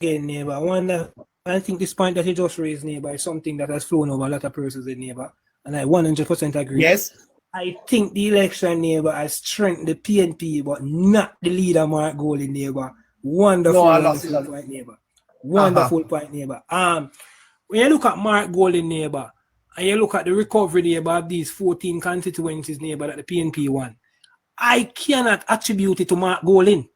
again, neighbor. I think this point that you just raised, neighbor, is something that has flown over a lot of persons in neighbor. And I 100% agree. Yes. I think the election, neighbor, has strengthened the PNP, but not the leader, Mark Golding, neighbor. Wonderful point, neighbor. Wonderful point, neighbor. When you look at Mark Golding, neighbor, and you look at the recovery, neighbor, of these 14 constituencies, neighbor, that the PNP won, I cannot attribute it to Mark Golding.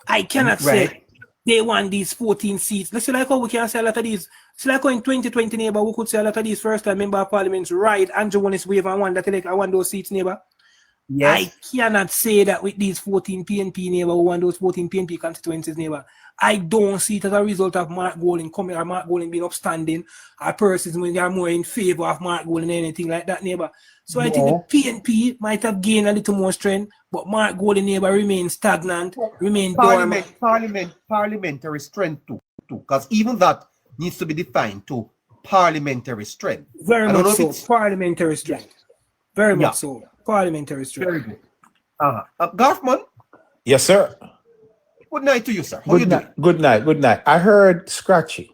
I cannot say they won these 14 seats. Let's say like how we can say a lot of these. It's like how in 2020, neighbor, we could say a lot of these first time member of parliaments, right? Andrew Wallace wave and one that elect, I won those seats, neighbor. Yes. I cannot say that with these 14 PNP, neighbor, who won those 14 PNP constituencies, neighbor. I don't see it as a result of Mark Golding coming or Mark Golding being upstanding or persons when they are more in favor of Mark Golding or anything like that, neighbor. So I think the PNP might have gained a little more strength, but Mark Golding, neighbor, remains stagnant, remains dormant. Parliamentary strength too, because even that needs to be defined to parliamentary strength. Very much so. Parliamentary strength. Very much so. Parliamentary strength. Very good. Garfman? Yes, sir. Good night to you, sir. How you doing? Good night. Good night. I heard Scratchy.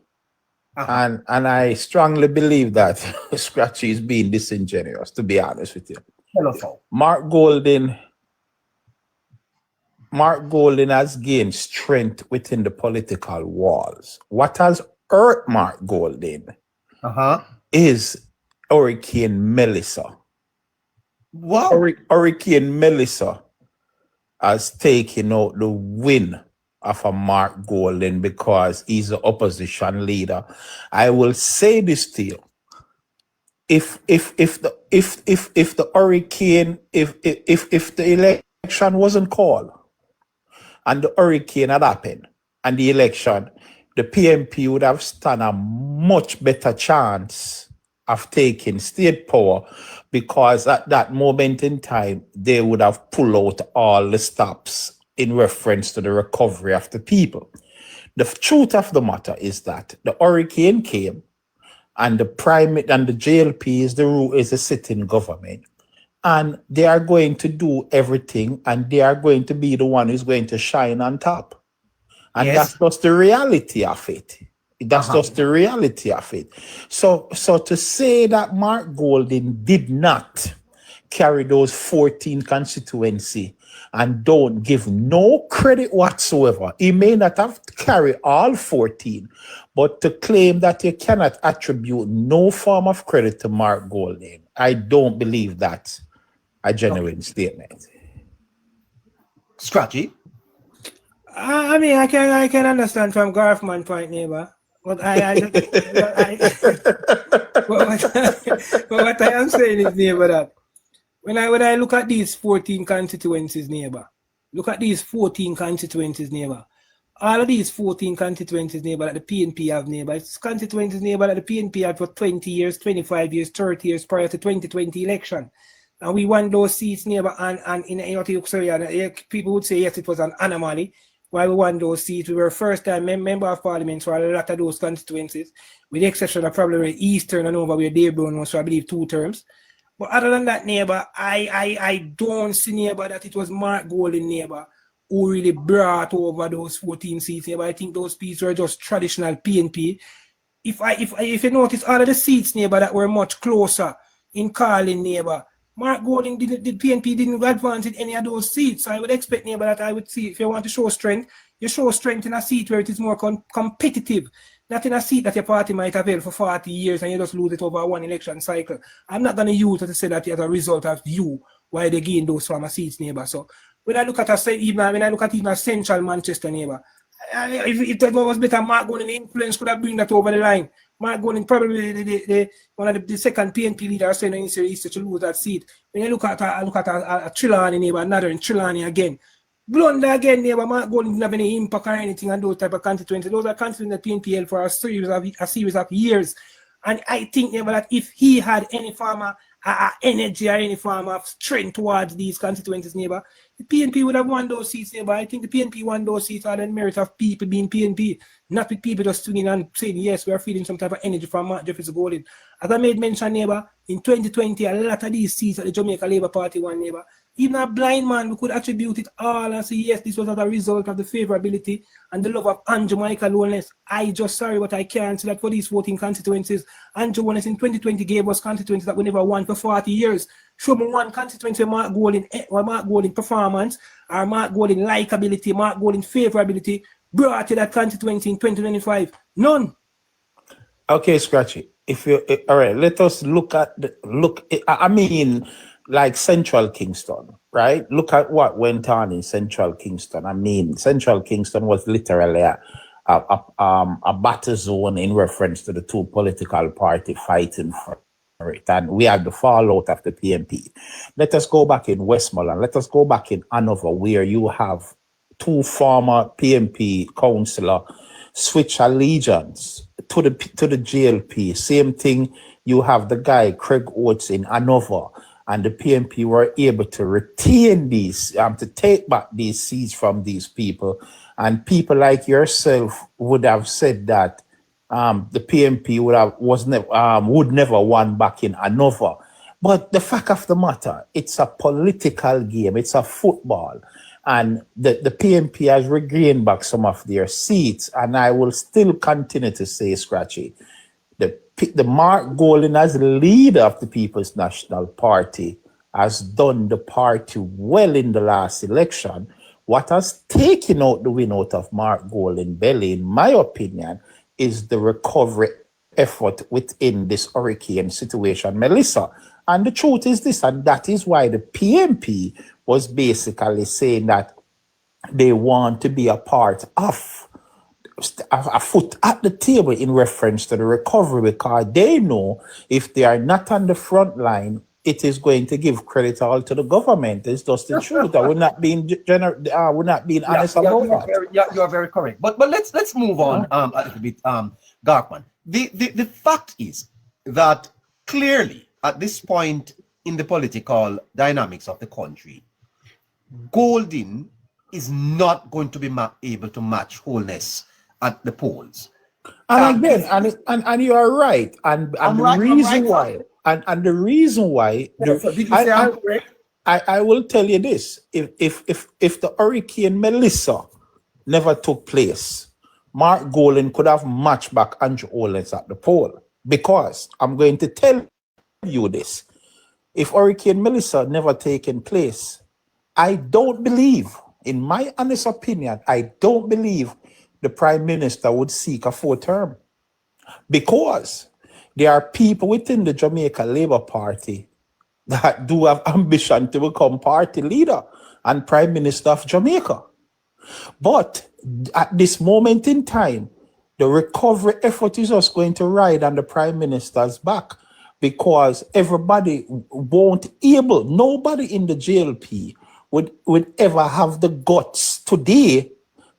And I strongly believe that Scratchy is being disingenuous, to be honest with you. Hello. Mark Golding has gained strength within the political walls. What has hurt Mark Golding is Hurricane Melissa. What? Hurricane Melissa has taken out the win of a Mark Golding because he's the opposition leader. I will say this to you: if the election wasn't called and the hurricane had happened and the election, the PNP would have stand a much better chance of taking state power, because at that moment in time they would have pulled out all the stops in reference to the recovery of the people. The truth of the matter is that the hurricane came and the JLP is the sitting government, and they are going to do everything and they are going to be the one who's going to shine on top. And that's just the reality of it. That's just the reality of it. So to say that Mark Golding did not carry those 14 constituency and don't give no credit whatsoever. He may not have carried all 14, but to claim that you cannot attribute no form of credit to Mark Golding, I don't believe that's a genuine statement. Scratchy? I mean, I can understand from Garfman's point, neighbor. But what I am saying is, neighbor, that when I look at these 14 constituencies, neighbor, all of these 14 constituencies, neighbor, that the PNP have, neighbor, it's constituencies, neighbor, that the PNP had for 20 years, 25 years, 30 years prior to 2020 election. And we won those seats, neighbor, and in people would say, yes, it was an anomaly. While we won those seats, we were first time member of parliament for a lot of those constituencies, with the exception of probably Eastern and over where Dave Brown was for, I believe, 2 terms. But other than that, neighbor, I don't see, neighbor, that it was Mark Golding, neighbor, who really brought over those 14 seats, neighbor. I think those seats were just traditional PNP. If you notice, all of the seats, neighbor, that were much closer in calling, neighbor, Mark Golding PNP didn't advance in any of those seats. So I would expect, neighbor, that I would see, if you want to show strength, you show strength in a seat where it is more competitive, not in a seat that your party might have held for 40 years and you just lose it over one election cycle. I'm not going to use it to say that as a result of you why they gain those former seats, neighbor. So when I look at even central Manchester, neighbor, if that was better, Mark Golding influence could have bring that over the line. Mark Golding probably one of the second PNP leaders saying in East to lose that seat. When you look at a Trelawney, neighbor, another Trelawney again. Blunder again, neighbor, Mark Golding didn't have any impact or anything on those type of constituencies. Those are constituencies that PNP held for a series of years. And I think, neighbor, that if he had any form of energy or any form of strength towards these constituencies, neighbor, the PNP would have won those seats, neighbor. I think the PNP won those seats on the merit of people being PNP, not with people just tuning and saying, yes, we are feeling some type of energy from Mark Jefferson Golding. As I made mention, neighbor, in 2020, a lot of these seats at the Jamaica Labour Party won, neighbor. Even a blind man, we could attribute it all and say, yes, this was as a result of the favorability and the love of Andrew Michael Owens. I just sorry, but I can't say that for these 14 constituencies. Andrew Owens in 2020 gave us constituencies that we never won for 40 years. Show me one constituency Mark Golding performance, or Mark Golding likability, Mark Golding favorability brought to that constituency in 2025. None. Okay, Scratchy. If you all right, let us look at I mean, like Central Kingston, right? Look at what went on in Central Kingston. I mean, Central Kingston was literally a battle zone in reference to the two political parties fighting for it, and we had the fallout of the PNP. Let us go back in Westmoreland. Let us go back in Hanover, where you have two former PNP councillors switch allegiance to the JLP. Same thing, you have the guy Craig Oates in Hanover, and the PNP were able to retain these, to take back these seats from these people. And people like yourself would have said that the PNP would never won back in Hanover. But the fact of the matter, it's a political game, it's a football. And the PNP has regained back some of their seats, and I will still continue to say, Scratchy, the Mark Golding as leader of the People's National Party has done the party well in the last election. What has taken out the win out of Mark Golding belly, in my opinion, is the recovery effort within this hurricane situation, Melissa. And the truth is this, and that is why the PNP was basically saying that they want to be a part of a foot at the table in reference to the recovery, because they know if they are not on the front line, it is going to give credit all to the government. It's just the truth. I would not being we're not being honest about that. You are very correct. But let's move on a little bit, Garkman. The fact is that clearly at this point in the political dynamics of the country, Golding is not going to be able to match wholeness at the polls. And again, and you are right. And the reason why, and the reason why, I will tell you this: if the Hurricane Melissa never took place, Mark Golding could have matched back Andrew Owens at the poll. Because I'm going to tell you this: if Hurricane Melissa never taken place, I don't believe, in my honest opinion, I don't believe the Prime Minister would seek a fourth term, because there are people within the Jamaica Labour Party that do have ambition to become party leader and Prime Minister of Jamaica. But at this moment in time, the recovery effort is just going to ride on the Prime Minister's back, because everybody nobody in the JLP would ever have the guts today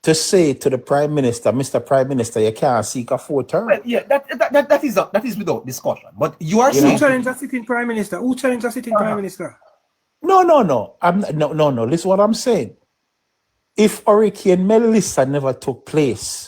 to say to the Prime Minister, Mr. Prime Minister, you can't seek a fourth term. Well, yeah, that is without discussion. But you are saying, who challenged a sitting Prime Minister? Who challenged a sitting Prime Minister? No. No. Listen what I'm saying. If Hurricane Melissa never took place,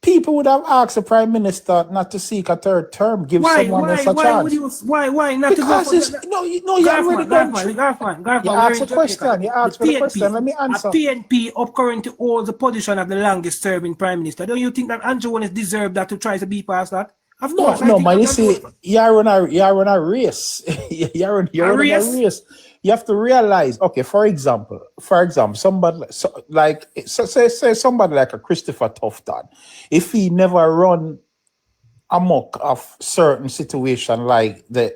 people would have asked the Prime Minister not to seek a third term, give someone else a chance. Why not because to go for you already done. You asked a question. You asked for the question. Let me answer. The PNP up currently holds the position of the longest serving Prime Minister. Don't you think that Andrew Owens deserved that to try to be past that? Of course. No, man. You see, you're on a race. you're on a race. You have to realize, okay, for example, somebody say somebody like a Christopher Tufton, if he never run amok of certain situation like the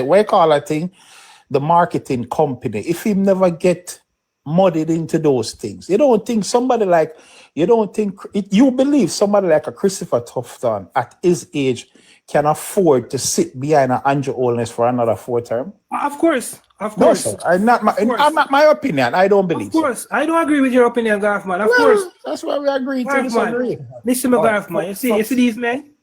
what you call that thing, the marketing company, if he never get muddied into those things, you believe somebody like a Christopher Tufton at his age can afford to sit behind an Andrew Owens for another fourth term? Of course. No, sir. I'm not my opinion. I don't believe. Of course. So. I don't agree with your opinion, Garfman. Of course. That's why we agree to disagree. Listen to Garfman. You see these men?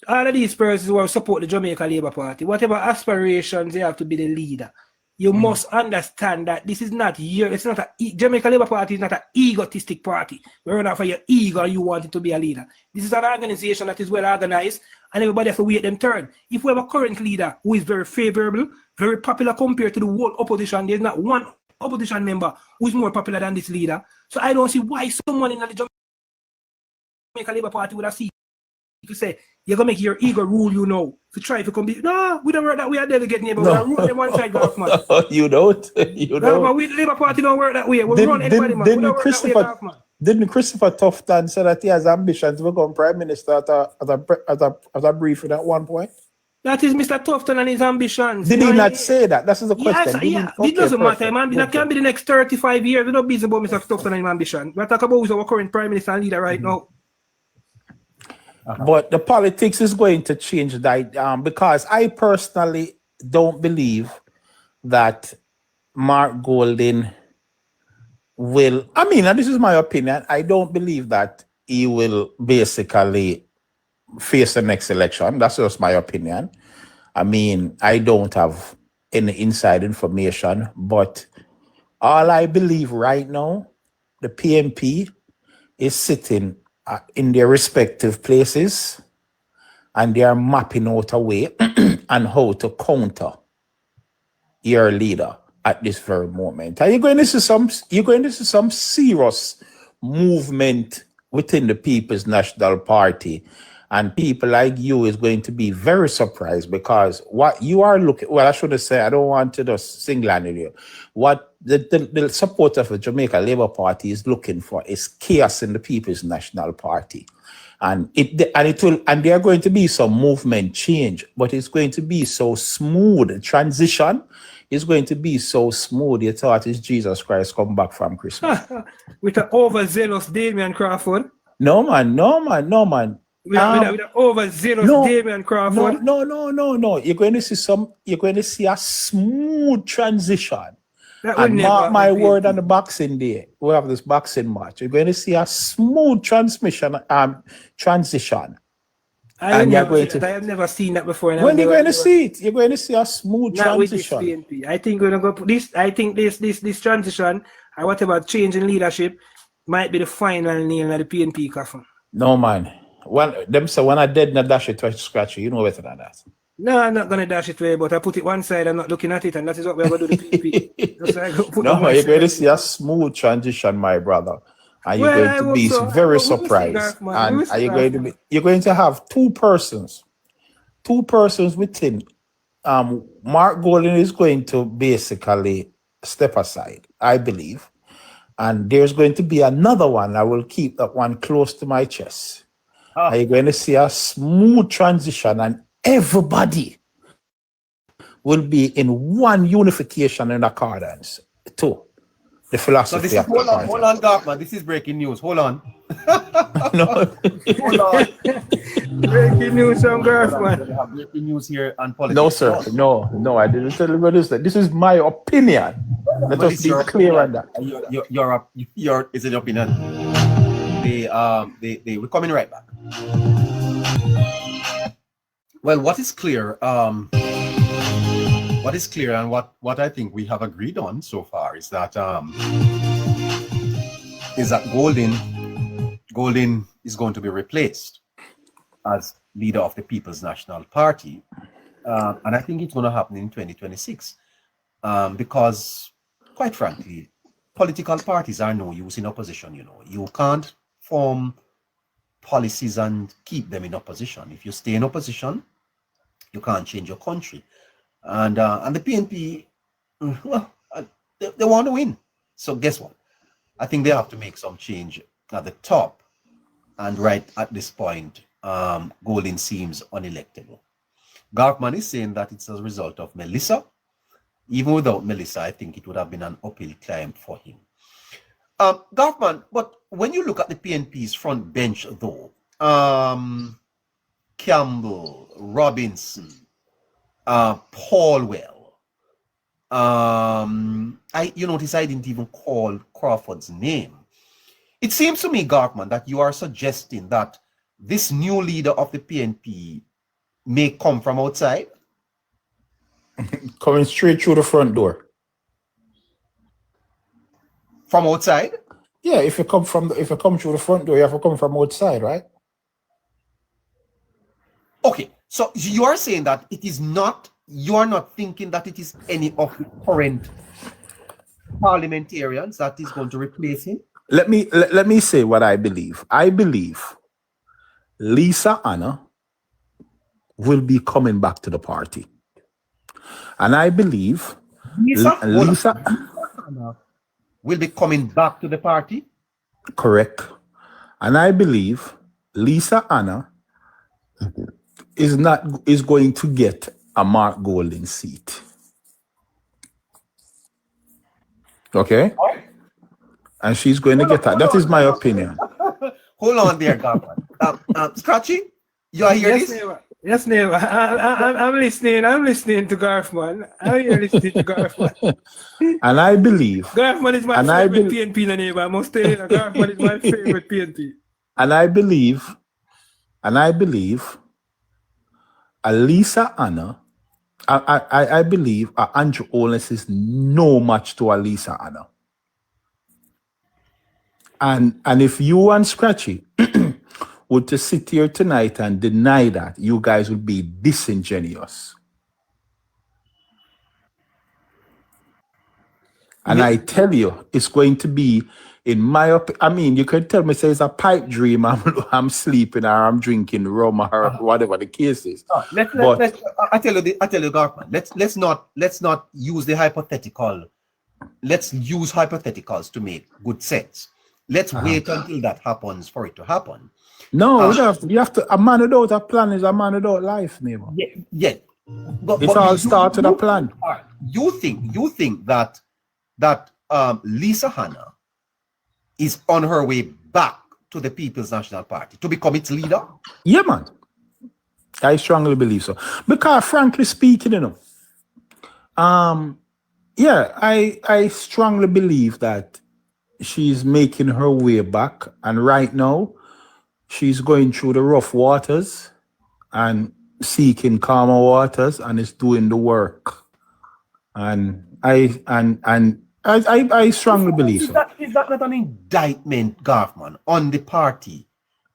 All of these persons who support the Jamaica Labour Party, whatever aspirations they have to be the leader, you must understand that this is not your, it's not a, Jamaica Labour Party is not an egotistic party. We're not for your ego, you want it to be a leader. This is an organization that is well organized, and everybody has to wait them turn. If we have a current leader who is very favorable, very popular compared to the whole opposition, there's not one opposition member who is more popular than this leader. So I don't see why someone in the Jamaica Labour Party would have seen to say, you're going to make your ego rule, you know. To try to come be, no, we don't work that way. I delegate neighbor. No. We run them one side, man. You don't. You don't. No, we Labour Party don't work that way. We run anybody, man. We don't work that way, man. Didn't Christopher Tufton say that he has ambitions to become Prime Minister at a briefing at one point? That is Mr. Tufton and his ambitions. Did he not say that? That's the question. Yeah, it doesn't matter, man. That can be the next 35 years. We're not busy about Mr. Tufton and his ambition. We're talking about who's our current Prime Minister and leader right now. But the politics is going to change that because I personally don't believe that Mark Golding will, I mean, and this is my opinion, I don't believe that he will basically face the next election. That's just my opinion. I mean, I don't have any inside information, but all I believe right now, the PNP is sitting in their respective places, and they are mapping out a way and how to counter your leader at this very moment. Are you going to see some serious movement within the People's National Party? And people like you is going to be very surprised, because what you are looking, well, I should say, I don't want to just single you. What the support of the Jamaica Labour Party is looking for is chaos in the People's National Party. And there are going to be some movement change, but it's going to be so smooth. Transition is going to be so smooth. You thought it's Jesus Christ come back from Christmas. With an overzealous Damian Crawford. No man. With an overzealous Damian Crawford. No. You're going to see a smooth transition. And mark my word on the Boxing Day. We have this boxing match. You're going to see a smooth transition. I have never seen that before. When you're going to see it, you're going to see a smooth transition. With this PNP. I think we're going to go this. I think this transition or whatever change in leadership might be the final nail of the PNP coffin. No man. When I did not dash it to scratch, you know better than that. No, I'm not going to dash it away, but I put it one side, I'm not looking at it, and that is what we're going to do the PNP. No, you're going to see a smooth transition, my brother. And you're going to be very surprised. And you're going to have two persons within. Mark Golding is going to basically step aside, I believe. And there's going to be another one. I will keep that one close to my chest. Are you going to see a smooth transition, and everybody will be in one unification and accordance to the philosophy of the party. Hold on, Darkman. This is breaking news. Hold on. No. Hold on. Breaking news from Garfman. Breaking news here on politics. No, sir. No, I didn't tell you this. This is my opinion. Let us be clear on that. Your is it your opinion? We're coming right back. Well, what is clear and what I think we have agreed on so far is that Golding is going to be replaced as leader of the People's National Party, and I think it's going to happen in 2026 because, quite frankly, political parties are no use in opposition. You know, you can't form policies and keep them in opposition. If you stay in opposition, you can't change your country. And the PNP, well, they want to win. So guess what? I think they have to make some change at the top. And right at this point, Golding seems unelectable. Garfman is saying that it's a result of Melissa. Even without Melissa, I think it would have been an uphill climb for him. Garfman, but when you look at the PNP's front bench, though, Campbell, Robinson, Paulwell, you notice I didn't even call Crawford's name. It seems to me, Garfman, that you are suggesting that this new leader of the PNP may come from outside. Coming straight through the front door. From outside? Yeah, if you come if you come through the front door, you have to come from outside, right? Okay, so you are saying that it is not, you are not thinking that it is any of the current parliamentarians that is going to replace him? Let me say what I believe. I believe Lisa Anna will be coming back to the party. And I believe Lisa Anna will be coming back to the party? Correct. And I believe Lisa Anna is going to get a Mark Golding seat. Okay? And she's going to get that. That is my opinion. Hold on there, Garfman. Scratchy, you are hearing this? Neighbor. Yes, neighbor. I'm listening. I'm listening to Garfman. I'm here listening to Garfman. And I believe Garfman is my favorite PNP, neighbor. I must tell you, Garfman is my favorite PNP. And I believe Lisa Anna, I believe Andrew Holness is no match to Lisa Anna. And if you and Scratchy were to sit here tonight and deny that, you guys would be disingenuous. And I tell you, it's going to be, in my opinion, I mean, you could tell me, say it's a pipe dream, I'm sleeping or I'm drinking rum or whatever the case is. I tell you, Garfman, let's not use the hypothetical. Let's use hypotheticals to make good sense. Let's wait until that happens for it to happen. No, you have to. A man without a plan is a man without life, neighbor. Yeah. It all starts with a plan. You think that Lisa Hanna is on her way back to the People's National Party to become its leader? Yeah, man. I strongly believe so. Because frankly speaking, yeah, I strongly believe that she's making her way back, and right now she's going through the rough waters and seeking calmer waters, and is doing the work. And I strongly believe so. Is that not an indictment, Garfman, on the party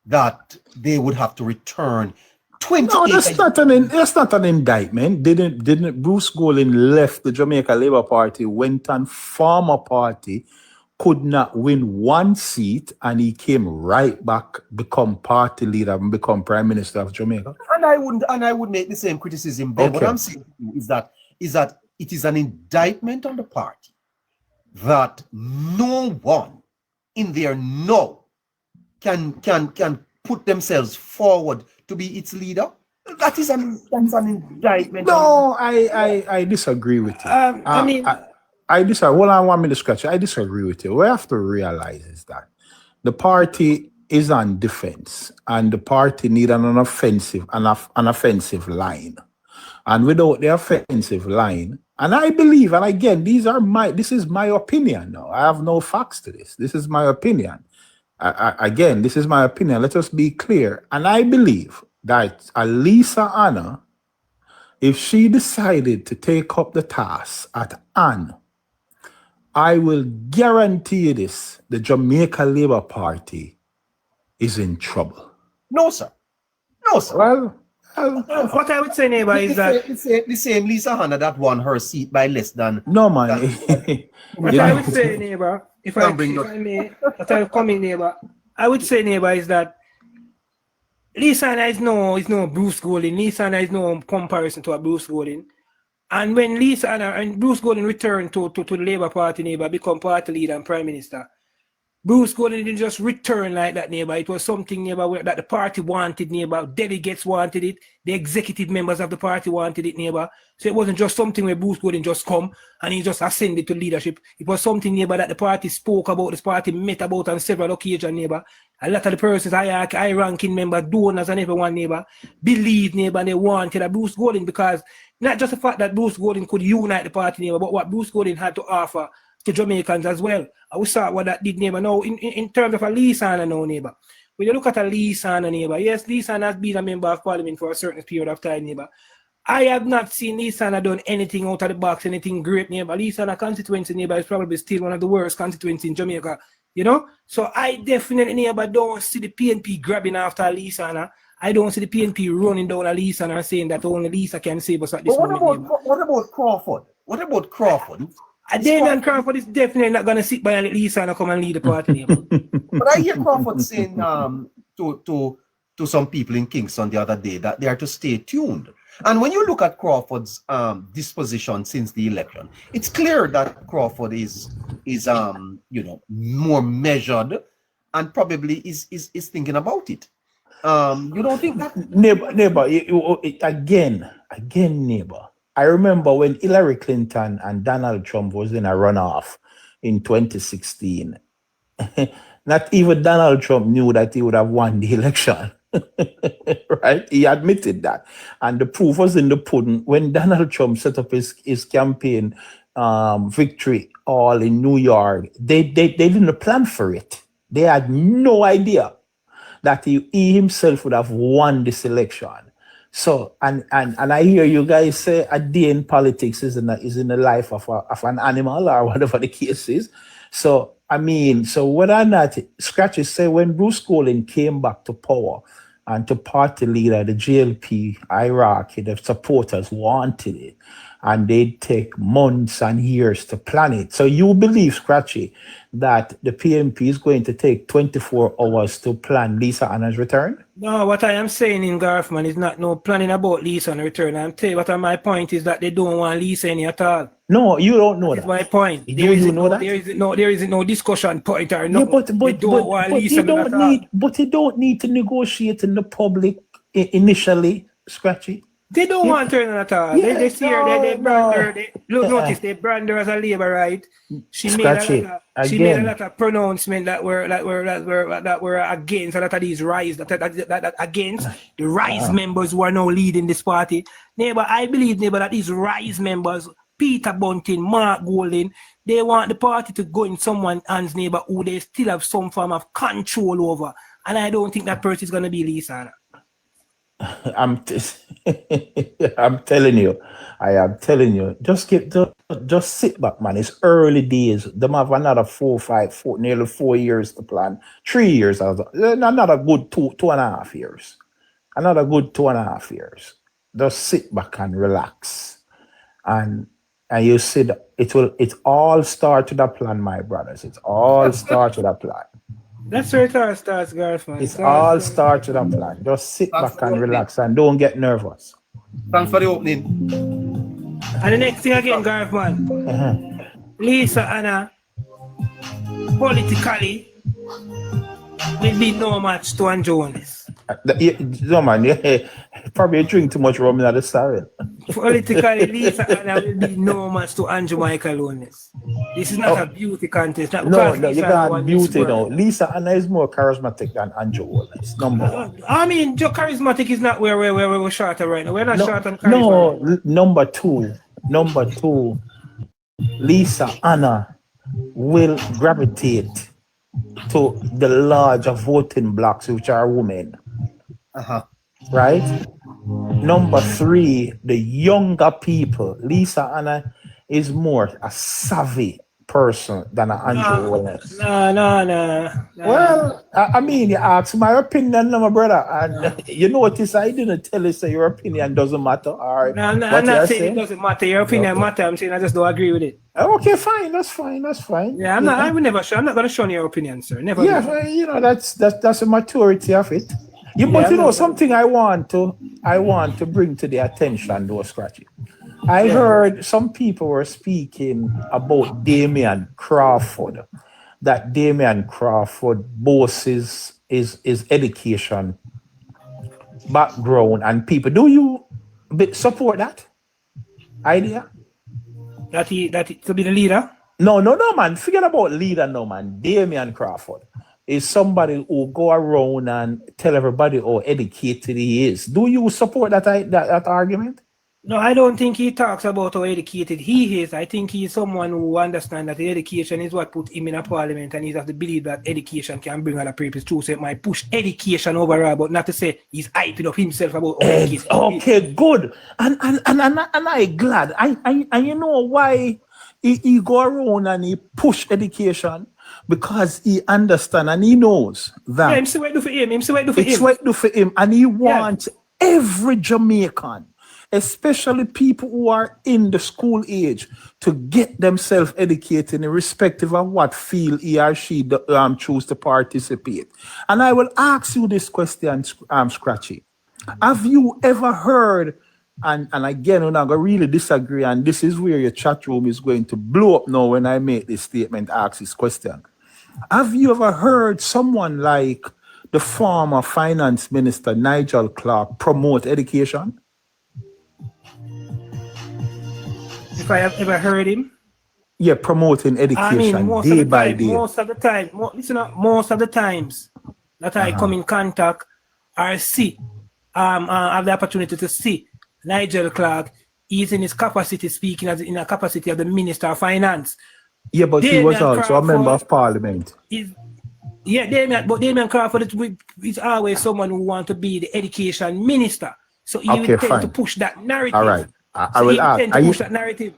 that they would have to return 28? No, that's not an indictment. Didn't Bruce Golding left the Jamaica Labour Party, went and formed a party, could not win one seat, and he came right back, become party leader, and become Prime Minister of Jamaica. And I would make the same criticism there. Okay. What I'm saying is that it is an indictment on the party that no one in there can put themselves forward to be its leader. That is an indictment. No, I disagree with you. I disagree. Hold on 1 minute, Scratch. I disagree with you. What we have to realize is that the party is on defense, and the party need an offensive line. And without the offensive line, and I believe, and again, this is my opinion now. I have no facts to this. This is my opinion. Again, this is my opinion. Let us be clear. And I believe that Lisa Anna, if she decided to take up the task at Anne, I will guarantee you this, the Jamaica Labour Party is in trouble. No, sir. Well, what I would say, neighbor, is that the same Lisa Hanna that won her seat by less than. No, man. What I would say, neighbor, if I may, come in, neighbor, I would say, neighbor, is that Lisa Hanna is no Bruce Golding. Lisa Hanna is no comparison to a Bruce Golding. And when Lisa Hanna and Bruce Golding returned to the Labour Party, neighbor, become party leader and Prime Minister, Bruce Golding didn't just return like that, neighbor. It was something, neighbor, that the party wanted, neighbor. Delegates wanted it. The executive members of the party wanted it, neighbor. So it wasn't just something where Bruce Golding just come and he just ascended to leadership. It was something, neighbor, that the party spoke about, this party met about on several occasions, neighbor. A lot of the persons, high-ranking members, donors and everyone, neighbor, believed, neighbor, and they wanted a Bruce Golding, because not just the fact that Bruce Golding could unite the party, neighbor, but what Bruce Golding had to offer to Jamaicans as well. And we saw what that did, neighbor. Now, in terms of a Lisa Hanna now, neighbor, when you look at a Lisa Hanna, neighbor, yes, Lisa Hanna has been a member of parliament for a certain period of time, neighbor. I have not seen Lisana done anything out of the box, anything great neighbor. Lisana constituency neighbor is probably still one of the worst constituencies in Jamaica, you know? So I definitely neighbor don't see the PNP grabbing after Lisana. I don't see the PNP running down a Lisana and saying that only Lisa can save us at this moment. What about Crawford? What about Crawford? Damian Crawford is definitely not going to sit by and let Lisana come and lead the party neighbor. But I hear Crawford saying to some people in Kingston the other day that they are to stay tuned. And when you look at Crawford's disposition since the election, it's clear that Crawford is more measured and probably is thinking about it. You don't think that? Neighbor, again, neighbor. I remember when Hillary Clinton and Donald Trump was in a runoff in 2016. Not even Donald Trump knew that he would have won the election. Right? He admitted that. And the proof was in the pudding. When Donald Trump set up his campaign victory all in New York, they didn't plan for it. They had no idea that he himself would have won this election. So, and I hear you guys say a day in politics is in the life of an animal or whatever the case is. So, I mean, so whether or not, Scratchy say when Bruce Golding came back to power and to party leader, the JLP, Iraq, the supporters wanted it. And they'd take months and years to plan it. So you believe, Scratchy, that the PNP is going to take 24 hours to plan Lisa Anna's return? No, what I am saying in Garfman is not no planning about Lisa Anna's return. I'm telling you what my point is that they don't want Lisa any at all. No, you don't know That's my point. Do you know that? There isn't no discussion point or no. Yeah, but you don't need to negotiate in the public initially, Scratchy. They don't want her at all. Yeah, they see her, they brand her. Notice they brand her as a labor right. She made a lot of pronouncements that were against a lot of these rise that against the rise members who are now leading this party. Neighbor, I believe that these rise members, Peter Bunting, Mark Golding, they want the party to go in someone's hands, neighbor, who they still have some form of control over. And I don't think that person is gonna be Lisa. I'm telling you, just sit back, man. It's early days. Them have another nearly 4 years to plan. 3 years, another good two and a half years. Another good 2.5 years. Just sit back and relax. And you see that it all starts with a plan, my brothers. It's all starts with a plan. That's where it all starts, Garfman. It's all starts with a plan. Just sit back and relax and don't get nervous. Thanks for the opening. And the next thing again, Garfman. Lisa Anna, politically, will be no match to Ann Jones. No, man, probably drink too much rum in the salad. Politically, Lisa Anna will be no match to Andrew Michael Lones. This is not a beauty contest. No, you can't beauty now. Lisa Anna is more charismatic than Andrew Wallace. Number one. I mean, charismatic is not where we're short of right now. We're not short on charisma. No, number two, Lisa Anna will gravitate to the larger voting blocks, which are women. Right? Number three, the younger people. Lisa Anna is more a savvy person than an Andrew Wallace. No. Well, I mean, you ask my opinion, my brother, and you notice I didn't tell you say your opinion doesn't matter. Or I'm not saying it doesn't matter. Your opinion matter. I'm saying I just don't agree with it. Okay, fine. That's fine. Yeah, I'm not going to show your opinion, sir. Never. Yeah, you know that's a maturity of it. Something I want to bring to the attention, though, Scratchy. I heard some people were speaking about Damian Crawford, that Damian Crawford boasts his education background and people. Do you support that idea? That he to be the leader? No, man. Forget about leader, no, man. Damian Crawford is somebody who go around and tell everybody how educated he is. Do you support that argument? No, I don't think he talks about how educated he is. I think he's someone who understands that education is what put him in a parliament, and he has to believe that education can bring other purpose too. So it might push education overall, but not to say he's hyping up himself about how educated he is. Okay, good. And I glad. I you know why he go around and he push education because he understand and he knows that Yeah, him see what it do for him. Him see what it do for it's him. what do for him, and he wants every Jamaican, especially people who are in the school age, to get themselves educated irrespective of what field he or she choose to participate. And I will ask you this question, Scratchy. Have you ever heard, and again, we're not going to really disagree, and this is where your chat room is going to blow up now when I make this statement, ask this question. Have you ever heard someone like the former finance minister, Nigel Clark, promote education? If I have ever heard him, Yeah, promoting education I mean, most day of the by time, day. most of the time, most of the times that I come in contact or see, have the opportunity to see Nigel Clark, he's in his capacity speaking as in a capacity of the Minister of Finance. Yeah, but he was Damian also a member Crawford of parliament. Damian Crawford is always someone who wants to be the education minister. So he Okay, would tend fine. to push that narrative. All right. I So will he would ask. tend to push that narrative.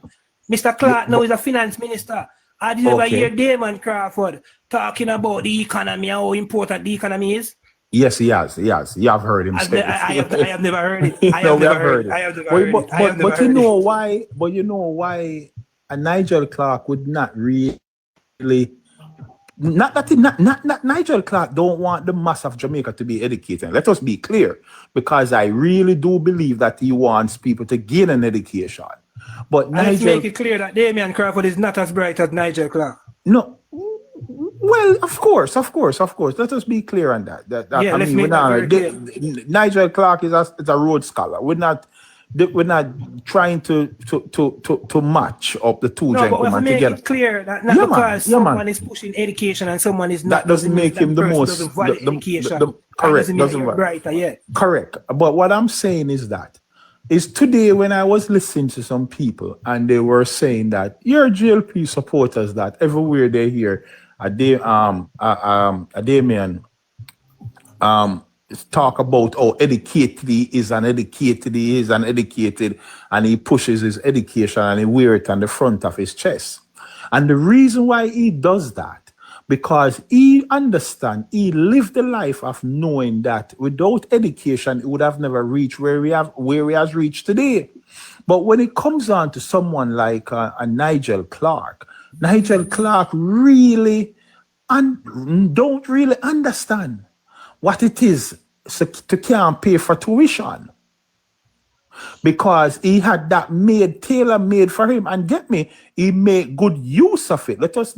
Mr. Clark now is a finance minister. I did ever Okay. hear Damon Crawford talking about the economy and how important the economy is. Yes, he has. You have heard him say I have never heard it. I No, have we never have heard it. I have never heard it. I have never But you heard know it. why? But you know why a Nigel Clark would not really not Nigel Clark don't want the mass of Jamaica to be educated. Let us be clear, because I really do believe that he wants people to gain an education. But And let's Nigel, make it clear that Damian Crawford is not as bright as Nigel Clark. no. Well, of course. Let us be clear on that. Yeah, I let's mean, make that very clear. Nigel Clark is a road scholar. We're not trying to match up the two No, but we have to gentlemen make together. it clear that not Yeah, man. because Yeah, man. someone is pushing education and someone is not, That doesn't make him the person most doesn't value education. That correct. doesn't mean Doesn't you're work. brighter, yeah. Correct. But what I'm saying is today when I was listening to some people and they were saying that your JLP supporters that everywhere they hear a Damien talk about how educated he is and educated and he pushes his education and he wears it on the front of his chest. And the reason why he does that, because he understands, he lived the life of knowing that without education, he would have never reached where he has reached today. But when it comes on to someone like a Nigel Clark really don't really understand what it is to can't pay for tuition, because he had that tailor-made for him, and get me, he made good use of it. Let us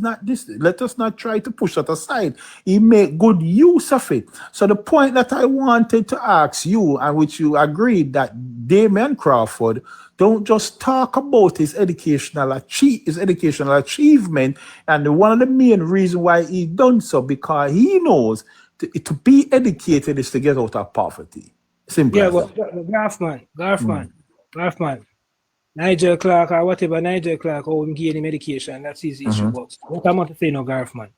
not try to push that aside. He made good use of it. So the point that I wanted to ask you, and which you agreed, that Damian Crawford don't just talk about his educational achievement, and one of the main reasons why he done so, because he knows to be educated is to get out of poverty. Simple. Yeah, as but that. Garfman, Nigel Clark or whatever Nigel Clark, him gain him education, that's his issue. But what I want to say now, Garfman,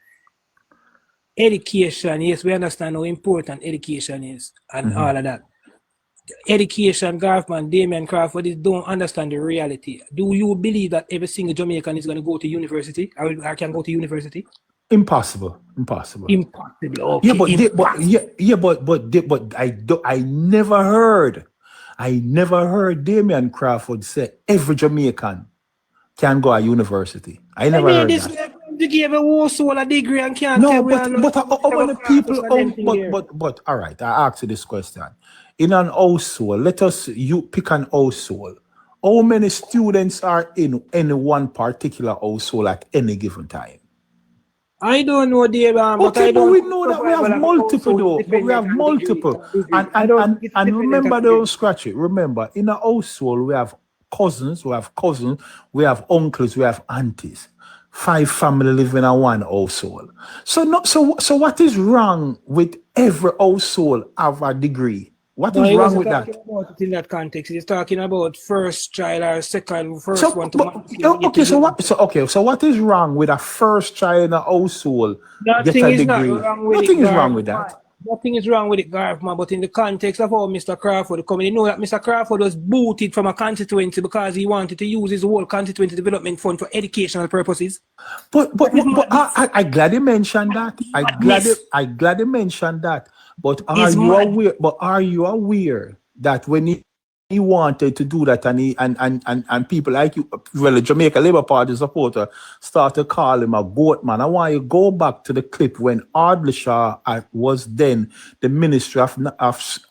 education, yes, we understand how important education is and all of that. Education, Garfman, Damian Crawford don't understand the reality. Do you believe that every single Jamaican is going to go to university? Or can go to university? Impossible. Impossible. Okay. But I never heard Damian Crawford say every Jamaican can go to university. I never heard that. They give a whole soul a degree and can't No, say but how many people? But all right. I ask you this question: in an household, you pick an household. How many students are in any one particular household at any given time? I don't know, dear, but okay, but we know that we have multiple, though. But we have multiple, and remember, don't scratch it. Remember, in a household, we have cousins, we have uncles, we have aunties. 5 families living in one household. So what is wrong with every household have a degree? What No, is he wrong wasn't with that? talking about it in that context. He's talking about first child or second, first So, one to but, man. okay, so what? So okay, so what is wrong with a first child in a household get Nothing a is not degree? wrong with it, Nothing is Garf wrong with man. that. Nothing is wrong with it, Garf man. But in the context of how Mr. Crawford coming, you know that Mr. Crawford was booted from a constituency because he wanted to use his whole constituency development fund for educational purposes. But I glad you mentioned that. I Madness. glad you mentioned that. But are It's you mad. aware? But are you aware that when he wanted to do that, and he and people like you, well, the Jamaica Labour Party supporter, start to call him a goat man. I want you to go back to the clip when Ardlishaw was then the Ministry of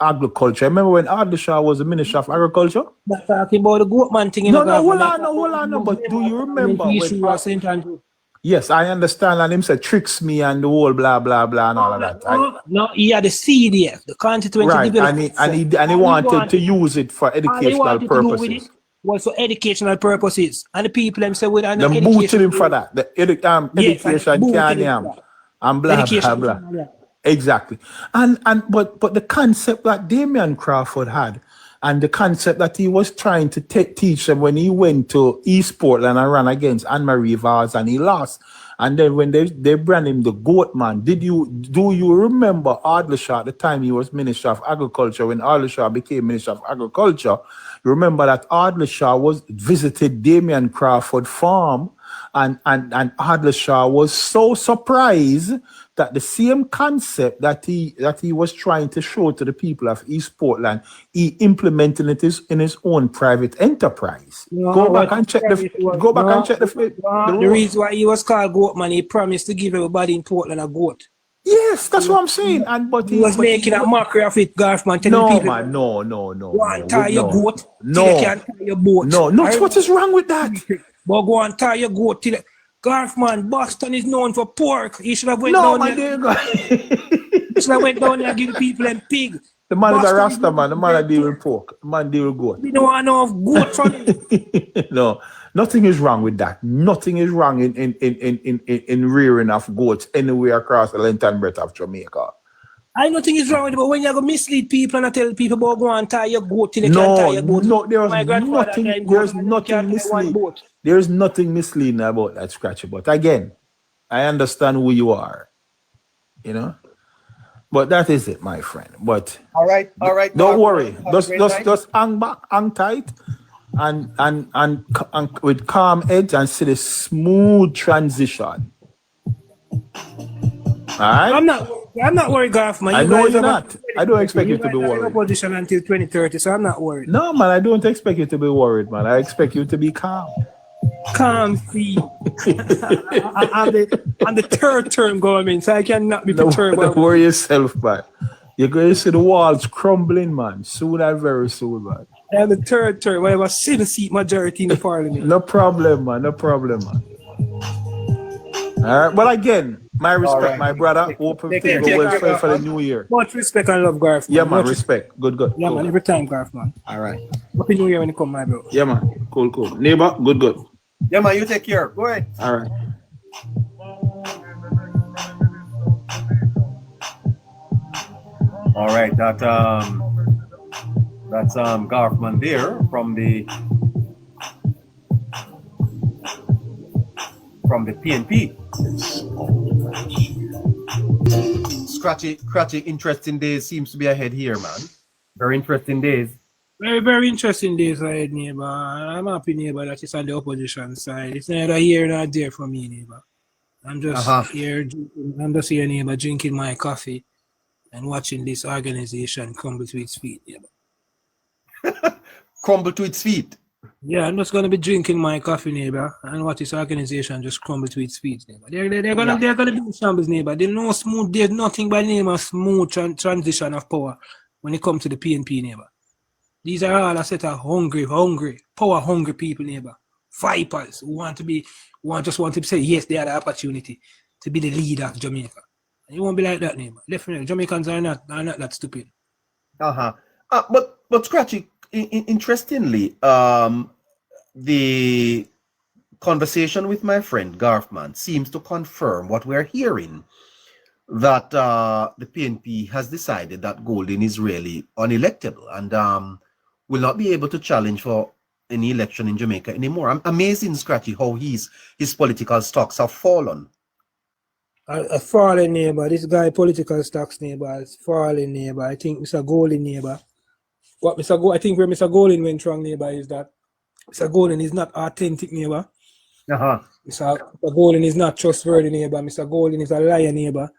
Agriculture. Remember when Ardlishaw was the Minister of Agriculture? Not talking about the goat man thing in No, the government. hold on, no. But do you remember when? St. Andrew? Yes, I understand. And him said tricks me and the whole blah blah blah and all of that. No, he had the CDF, the Constituency Right, Development and he wanted to use it for all he educational wanted to do with it purposes. was for educational purposes. And the people them say with an Them booted education. him for that. The Yes, and education booted can him for that. and blah Education blah can, blah. yeah. Exactly. But the concept that Damian Crawford had, and the concept that he was trying to teach them when he went to East Portland and ran against Anne-Marie Vaz and he lost. And then when they brand him the goat man, do you remember Ardlishaw at the time he was Minister of Agriculture? When Ardlishaw became Minister of Agriculture, you remember that Ardlishaw was visited Damian Crawford farm, and Ardlishaw was so surprised that the same concept that he was trying to show to the people of East Portland, he implemented it in his own private enterprise. No, Go back and check the the reason why he was called goat man, he promised to give everybody in Portland a goat. Yes, that's what I'm saying. But He was making a mockery of it, Garf man, telling no, people, man, no. go and tie your goat No. till you can't tie your boat. No, what is wrong with that? But go and tie your goat till Garf man, Boston is known for pork. He should have went No, down man, there. there you go. He should have went down there and give the people them pig. The man is a Boston Rasta man. The man that deal with pork. The man deal with goat. We don't want no goat from him. No, nothing is wrong with that. Nothing is wrong in rearing of goats anywhere across the length and breadth of Jamaica. I nothing is wrong with it, but when you go mislead people and tell people about go and tie your goat till you can't tie your boat. No, there's nothing misleading. There's nothing misleading about that, Scratchy. But again, I understand who you are. You know? But that is it, my friend. But all right. Don't worry. Just hang back, hang tight, and with calm edge and see the smooth transition. All right. I'm not worried, Garf, man. I know you're not. I don't expect you to be worried. Position until 2030, so I'm not worried. No, man, I don't expect you to be worried, man. I expect you to be calm. Calm, see. I'm the third term government, so I cannot be perturbed. Don't worry yourself, man. You're going to see the walls crumbling, man. Soon and very soon, man. I'm the third term. I have a 7-seat majority in the parliament. No problem, man. All right, but again, my respect, my brother. Open things go well for the new year. Much respect and love, Garf. Yeah, man. Respect. Good. Yeah, man. Every time, Garf, man. All right. Happy New Year when you come, my bro. Yeah, man. Cool. Neighbor, good. Yeah, man, you take care. Go ahead. All right. All right, that's Garfman there from the PNP. Scratchy, interesting days seems to be ahead here, man. Very interesting days. Very, very interesting days ahead, neighbor. I'm happy, neighbor, that it's on the opposition side. It's neither here nor there for me, neighbor. I'm just here, neighbor, drinking my coffee and watching this organization crumble to its feet, neighbor. Crumble to its feet? Yeah, I'm just going to be drinking my coffee, neighbor, and watch this organization just crumble to its feet, neighbor. They're gonna be shambles, neighbor. There's nothing by the name of smooth transition of power when it comes to the PNP, neighbor. These are all a set of power-hungry people, neighbor. Vipers who want to say, yes, they had the opportunity to be the leader of Jamaica. And you won't be like that, neighbor. Definitely. Jamaicans are not that stupid. But Scratchy, interestingly, the conversation with my friend Garfman seems to confirm what we're hearing that the PNP has decided that Golden is really unelectable and will not be able to challenge for any election in Jamaica anymore. I'm amazing, Scratchy, how his political stocks have fallen. A fallen neighbor. This guy political stocks neighbor is fallen neighbor. I think Mr. Golden neighbor. I think where Mr. Golden went wrong neighbor is that Mr. Golden is not authentic neighbor. Mr. Golden is not trustworthy neighbor. Mr. Golden is a liar neighbor.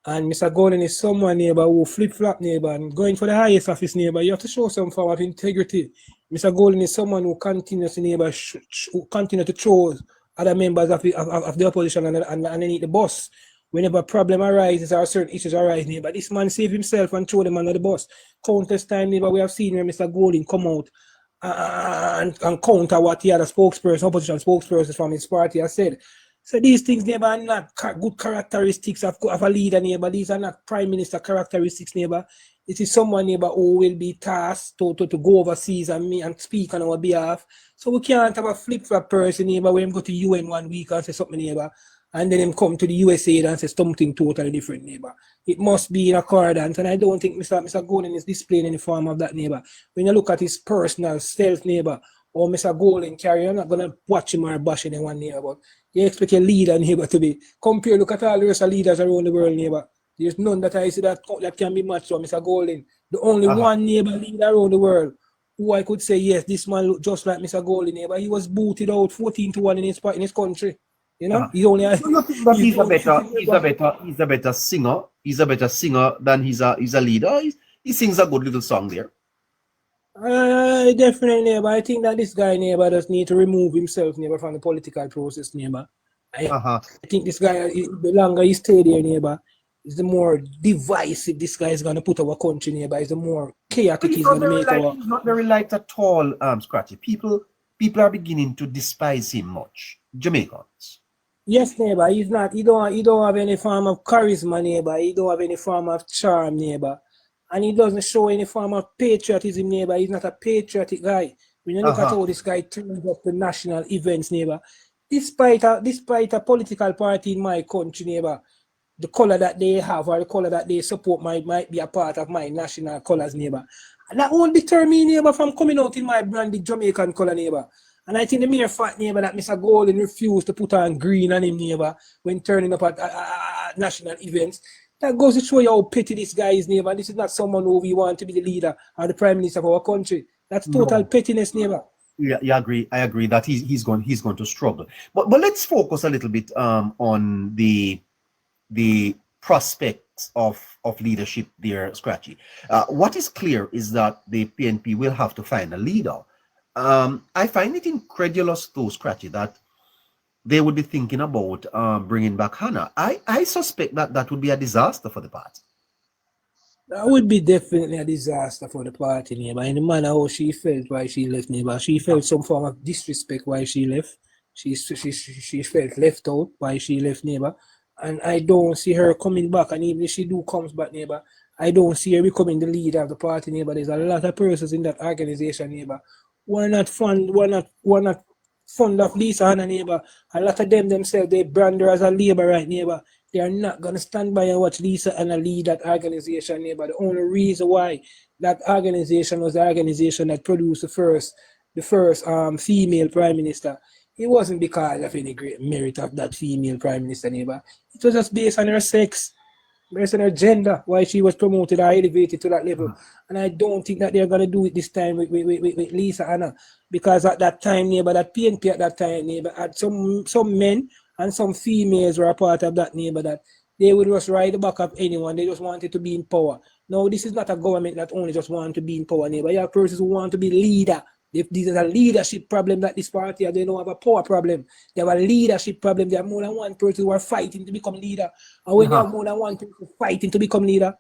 And Mr. Golden is someone neighbor who flip-flop neighbor and going for the highest office neighbor. You have to show some form of integrity. Mr. Golden is someone who continues to neighbor who continue to throw other members of the opposition and underneath the bus. Whenever a problem arises or certain issues arise neighbor, this man save himself and throw them under the bus. Countless time neighbor, we have seen where Mr. Golden come out and counter what the other opposition spokesperson from his party has said. So these things neighbor are not good characteristics of a leader neighbor. These are not prime minister characteristics neighbor. It is someone neighbor who will be tasked to go overseas and speak on our behalf. So we can't have a flip-flop person neighbor when him go to UN 1 week and say something neighbor, and then him come to the USA and say something totally different neighbor. It must be in accordance, and I don't think Mr. Golden is displaying any form of that neighbor. When you look at his personal self neighbor, or Mr. Golden carry, you're not gonna watch him or bash anyone neighbor, but you expect a leader neighbor to be compare. Look at all the rest of leaders around the world neighbor. There's none that I see that can be matched to Mr. Golden. The only one neighbor leader around the world who I could say yes, this man look just like Mr. Golden neighbor. He was booted out 14-1 in his country. You know, he only. He's a better singer. He's a better singer than he's a leader. He sings a good little song there. Definitely, neighbor. I think that this guy neighbor does need to remove himself neighbor from the political process neighbor. I think this guy, the longer he stay there neighbor, is the more divisive this guy is gonna put our country neighbor. Is the more chaotic he's gonna make our. He's not very light at all, Scratchy. People are beginning to despise him much. Jamaicans. Yes, neighbor. He's not. He don't have any form of charisma neighbor. He don't have any form of charm neighbor. And he doesn't show any form of patriotism, neighbor. He's not a patriotic guy. When you look at how this guy turns up to national events, neighbor, despite a political party in my country, neighbor, the color that they have or the color that they support might be a part of my national colors, neighbor. And that won't deter me, neighbor, from coming out in my branded Jamaican color, neighbor. And I think the mere fact, neighbor, that Mr. Golden refused to put on green on him, neighbor, when turning up at national events, that goes to show you how petty this guy is, neighbor. This is not someone who we want to be the leader or the prime minister of our country. That's total pettiness, neighbor. Yeah, I agree that he's going to struggle. But let's focus a little bit on the prospects of leadership there, Scratchy. What is clear is that the PNP will have to find a leader. I find it incredulous though, Scratchy, that they would be thinking about bringing back Hannah. I suspect that would be a disaster for the party. That would be definitely a disaster for the party, neighbor. In the manner how she felt while she left, neighbor. She felt some form of disrespect while she left. She felt left out while she left, neighbor. And I don't see her coming back. And even if she comes back, neighbor, I don't see her becoming the leader of the party, neighbor. There's a lot of persons in that organization, neighbor. We're not fond of Lisa Hannah, neighbor. A lot of them themselves, they brand her as a labor right, neighbor. They are not going to stand by and watch Lisa Hannah lead that organization, neighbor. The only reason why that organization was the organization that produced the first female prime minister, it wasn't because of any great merit of that female prime minister, neighbor. It was just based on her sex, based on her gender, why she was promoted or elevated to that level. And I don't think that they're going to do it this time with Lisa Hannah, because at that time, neighbor, that PNP at that time, neighbor, had some men and some females were a part of that, neighbor, that they would just ride the back of anyone. They just wanted to be in power. No, this is not a government that only just want to be in power, neighbor. You have persons who want to be leader. If this is a leadership problem that this party has, they don't have a power problem. They have a leadership problem. They have more than one person who are fighting to become leader. And when you have more than one person fighting to become leader,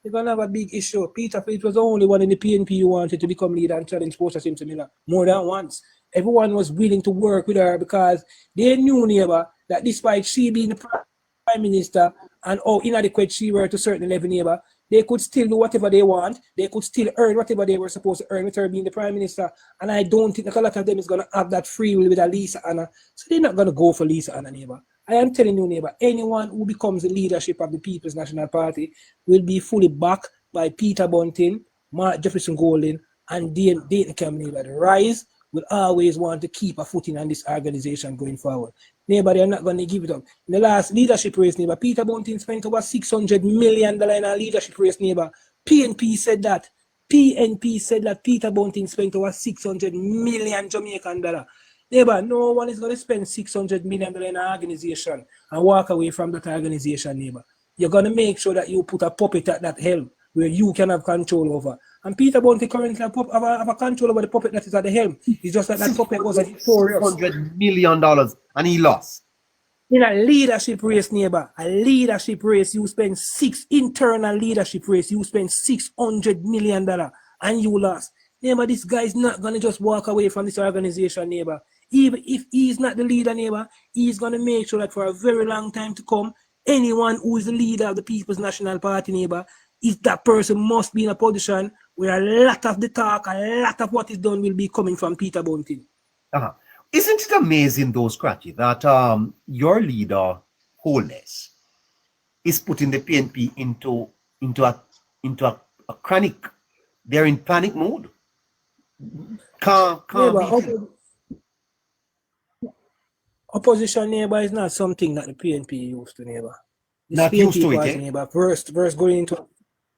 you're going to have a big issue. Peter Phillips was the only one in the PNP who wanted to become leader and challenge Poster Simpson Miller more than once. Everyone was willing to work with her because they knew, neighbor, that despite she being the prime minister and how inadequate she were to certain level, neighbor, they could still do whatever they want. They could still earn whatever they were supposed to earn with her being the prime minister. And I don't think that a lot of them is going to have that free will with Lisa Hannah. So they're not going to go for Lisa Hannah, neighbor. I am telling you, neighbor, anyone who becomes the leadership of the People's National Party will be fully backed by Peter Bunting, Mark Jefferson Golding, and Dayton Cameron, neighbor. The Rise will always want to keep a footing on this organization going forward. Neighbor, they're not going to give it up. In the last leadership race, neighbor, Peter Bunting spent over $600 million in a leadership race, neighbor. PNP said that. PNP said that Peter Bunting spent over 600 million Jamaican dollar. Neighbor, no one is going to spend $600 million in an organization and walk away from that organization, neighbor. You're going to make sure that you put a puppet at that helm where you can have control over. And Peter Bunting currently have a control over the puppet that is at the helm. It's just that puppet was a victorious. $600 million and he lost. In a leadership race, neighbor, a leadership race, you spend internal leadership race, you spend $600 million and you lost. Neighbor, this guy is not going to just walk away from this organization, neighbor. Even if he's not the leader, neighbor, he's going to make sure that for a very long time to come, anyone who is the leader of the People's National Party, neighbor, if that person must be in a position where a lot of the talk, a lot of what is done will be coming from Peter Bunting. Isn't it amazing, though, Scratchy, that your leader, Holness, is putting the PNP into a chronic, they're in panic mode? Opposition, neighbor, is not something that the PNP used to, neighbor. Not used to it, neighbor. First going into,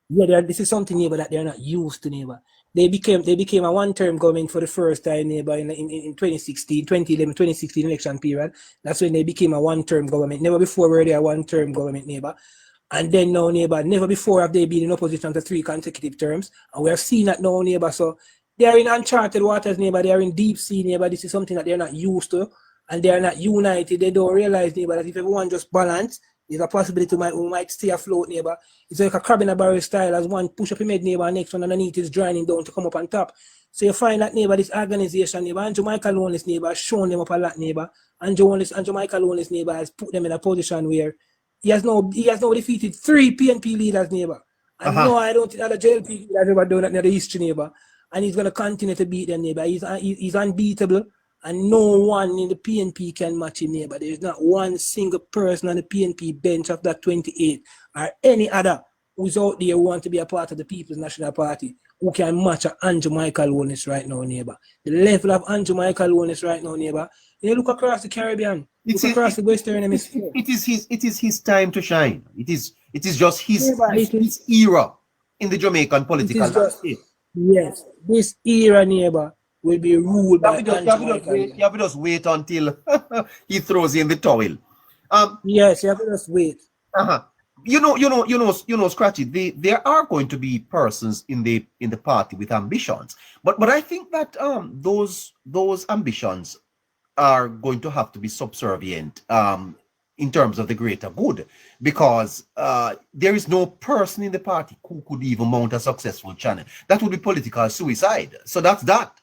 this is something, neighbor, that they're not used to, neighbor. They became a one-term government for the first time, neighbor, in 2016 election period. That's when they became a one-term government. Never before were they a one-term government, neighbor. And then now, neighbor, never before have they been in opposition to 3 consecutive terms. And we have seen that now, neighbor. So they are in uncharted waters, neighbor. They are in deep sea, neighbor. This is something that they're not used to. And they are not united. They don't realize, neighbor, that if everyone just balance, there's a possibility we might stay afloat, neighbor. It's like a crab in a barrel style, as one push up your head, neighbor, and next one underneath is draining down to come up on top. So you find that, neighbor, this organization, neighbor, and Jamaica Loneliness, neighbor, has shown them up a lot, neighbor. And Jamaica Loneliness, neighbor, has put them in a position where he has now defeated 3 PNP leaders, neighbor. And no, I don't think that the JLP leader has ever done that in the history, neighbor. And he's going to continue to beat them, neighbor. He's unbeatable. And no one in the PNP can match him, neighbor. There's not one single person on the PNP bench of that 28 or any other who's out there who want to be a part of the People's National Party who can match Andrew Michael Loneliness right now, neighbor. The level of Andrew Michael Loneliness right now, neighbor. You look across the Caribbean, look across the Western Hemisphere. It is his time to shine. It is just his era in the Jamaican political landscape. Yes, this era, neighbor, will be ruled by You have to just wait until he throws in the towel. Yes, you have to just wait. You know, Scratchy. There are going to be persons in the party with ambitions, but I think that those ambitions are going to have to be subservient in terms of the greater good, because there is no person in the party who could even mount a successful channel. That would be political suicide. So that's that.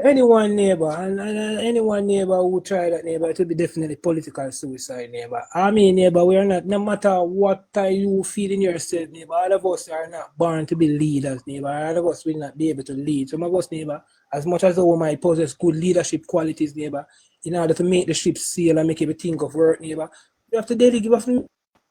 Anyone neighbor and anyone neighbor who try that, neighbor, it will be definitely political suicide, neighbor. I mean, neighbor, we are not, no matter what you feel in yourself, neighbor, all of us are not born to be leaders, neighbor. All of us will not be able to lead. Some of us, neighbor, as much as we might possess good leadership qualities, neighbor, in order to make the ship sail and make everything of work, neighbor, you have to daily give us.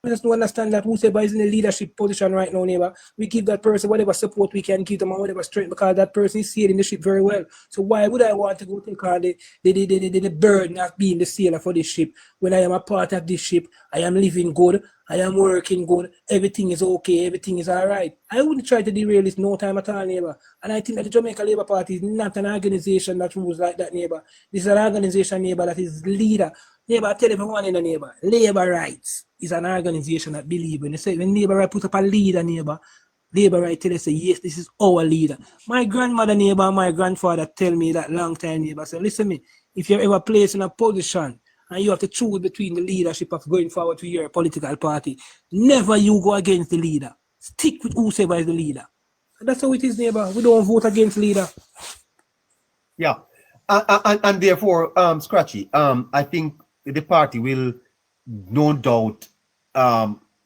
Just to understand that whoever is in a leadership position right now, neighbor, we give that person whatever support we can give them and whatever strength, because that person is sailing the ship very well. So why would I want to go take on the burden of being the sailor for this ship when I am a part of this ship? I am living good, I am working good, everything is okay, everything is all right. I wouldn't try to derail this no time at all, neighbor. And I think that the Jamaica Labour Party is not an organization that rules like that, neighbor. This is an organization, neighbor, that is leader. Neighbor, I tell everyone in the neighbor, Labour Rights is an organization that believes in it. So when Labour Right put up a leader, neighbor, Labour Right tell us, say, yes, this is our leader. My grandmother, neighbor, and my grandfather tell me that long time, neighbor. So listen me, if you're ever placed in a position and you have to choose between the leadership of going forward to your political party, never you go against the leader. Stick with whoever is the leader. That's how it is, neighbor. We don't vote against leader. Yeah. And therefore, Scratchy, I think the party will no doubt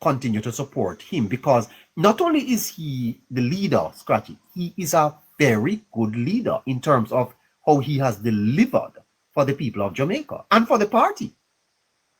continue to support him, because not only is he the leader, Scratchy, he is a very good leader in terms of how he has delivered for the people of Jamaica and for the party.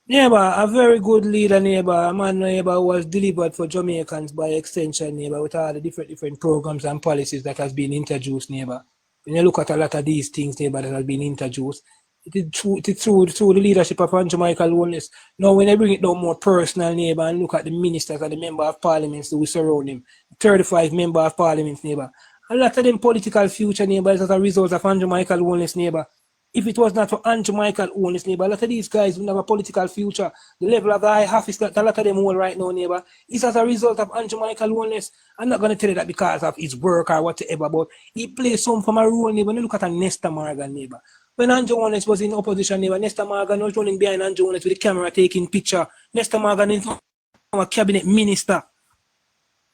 Neighbor, a very good leader, neighbor. A man, neighbor, was delivered for Jamaicans by extension, neighbor, with all the different programs and policies that has been introduced, neighbor. When you look at a lot of these things, neighbor, that has been introduced, it is through the leadership of Jamaica Wellness. Now, when I bring it down more personal, neighbor, and look at the ministers and the member of parliaments that we surround him, 35 member of parliaments, neighbor. A lot of them political future, neighbor, is as a result of Jamaica Wellness, neighbor. If it was not for Michael own his neighbor, a lot of these guys will have a political future. The level of the high office that a lot of them hold right now, neighbor, is as a result of Michael Wellness. I'm not going to tell you that because of his work or whatever, but he plays some from a role, neighbor. When you look at a Nesta Morgan, neighbor. When Andrew Wellness was in opposition, neighbor, Nesta Morgan was running behind Andrew Wellness with the camera taking picture. Nesta Morgan is a cabinet minister.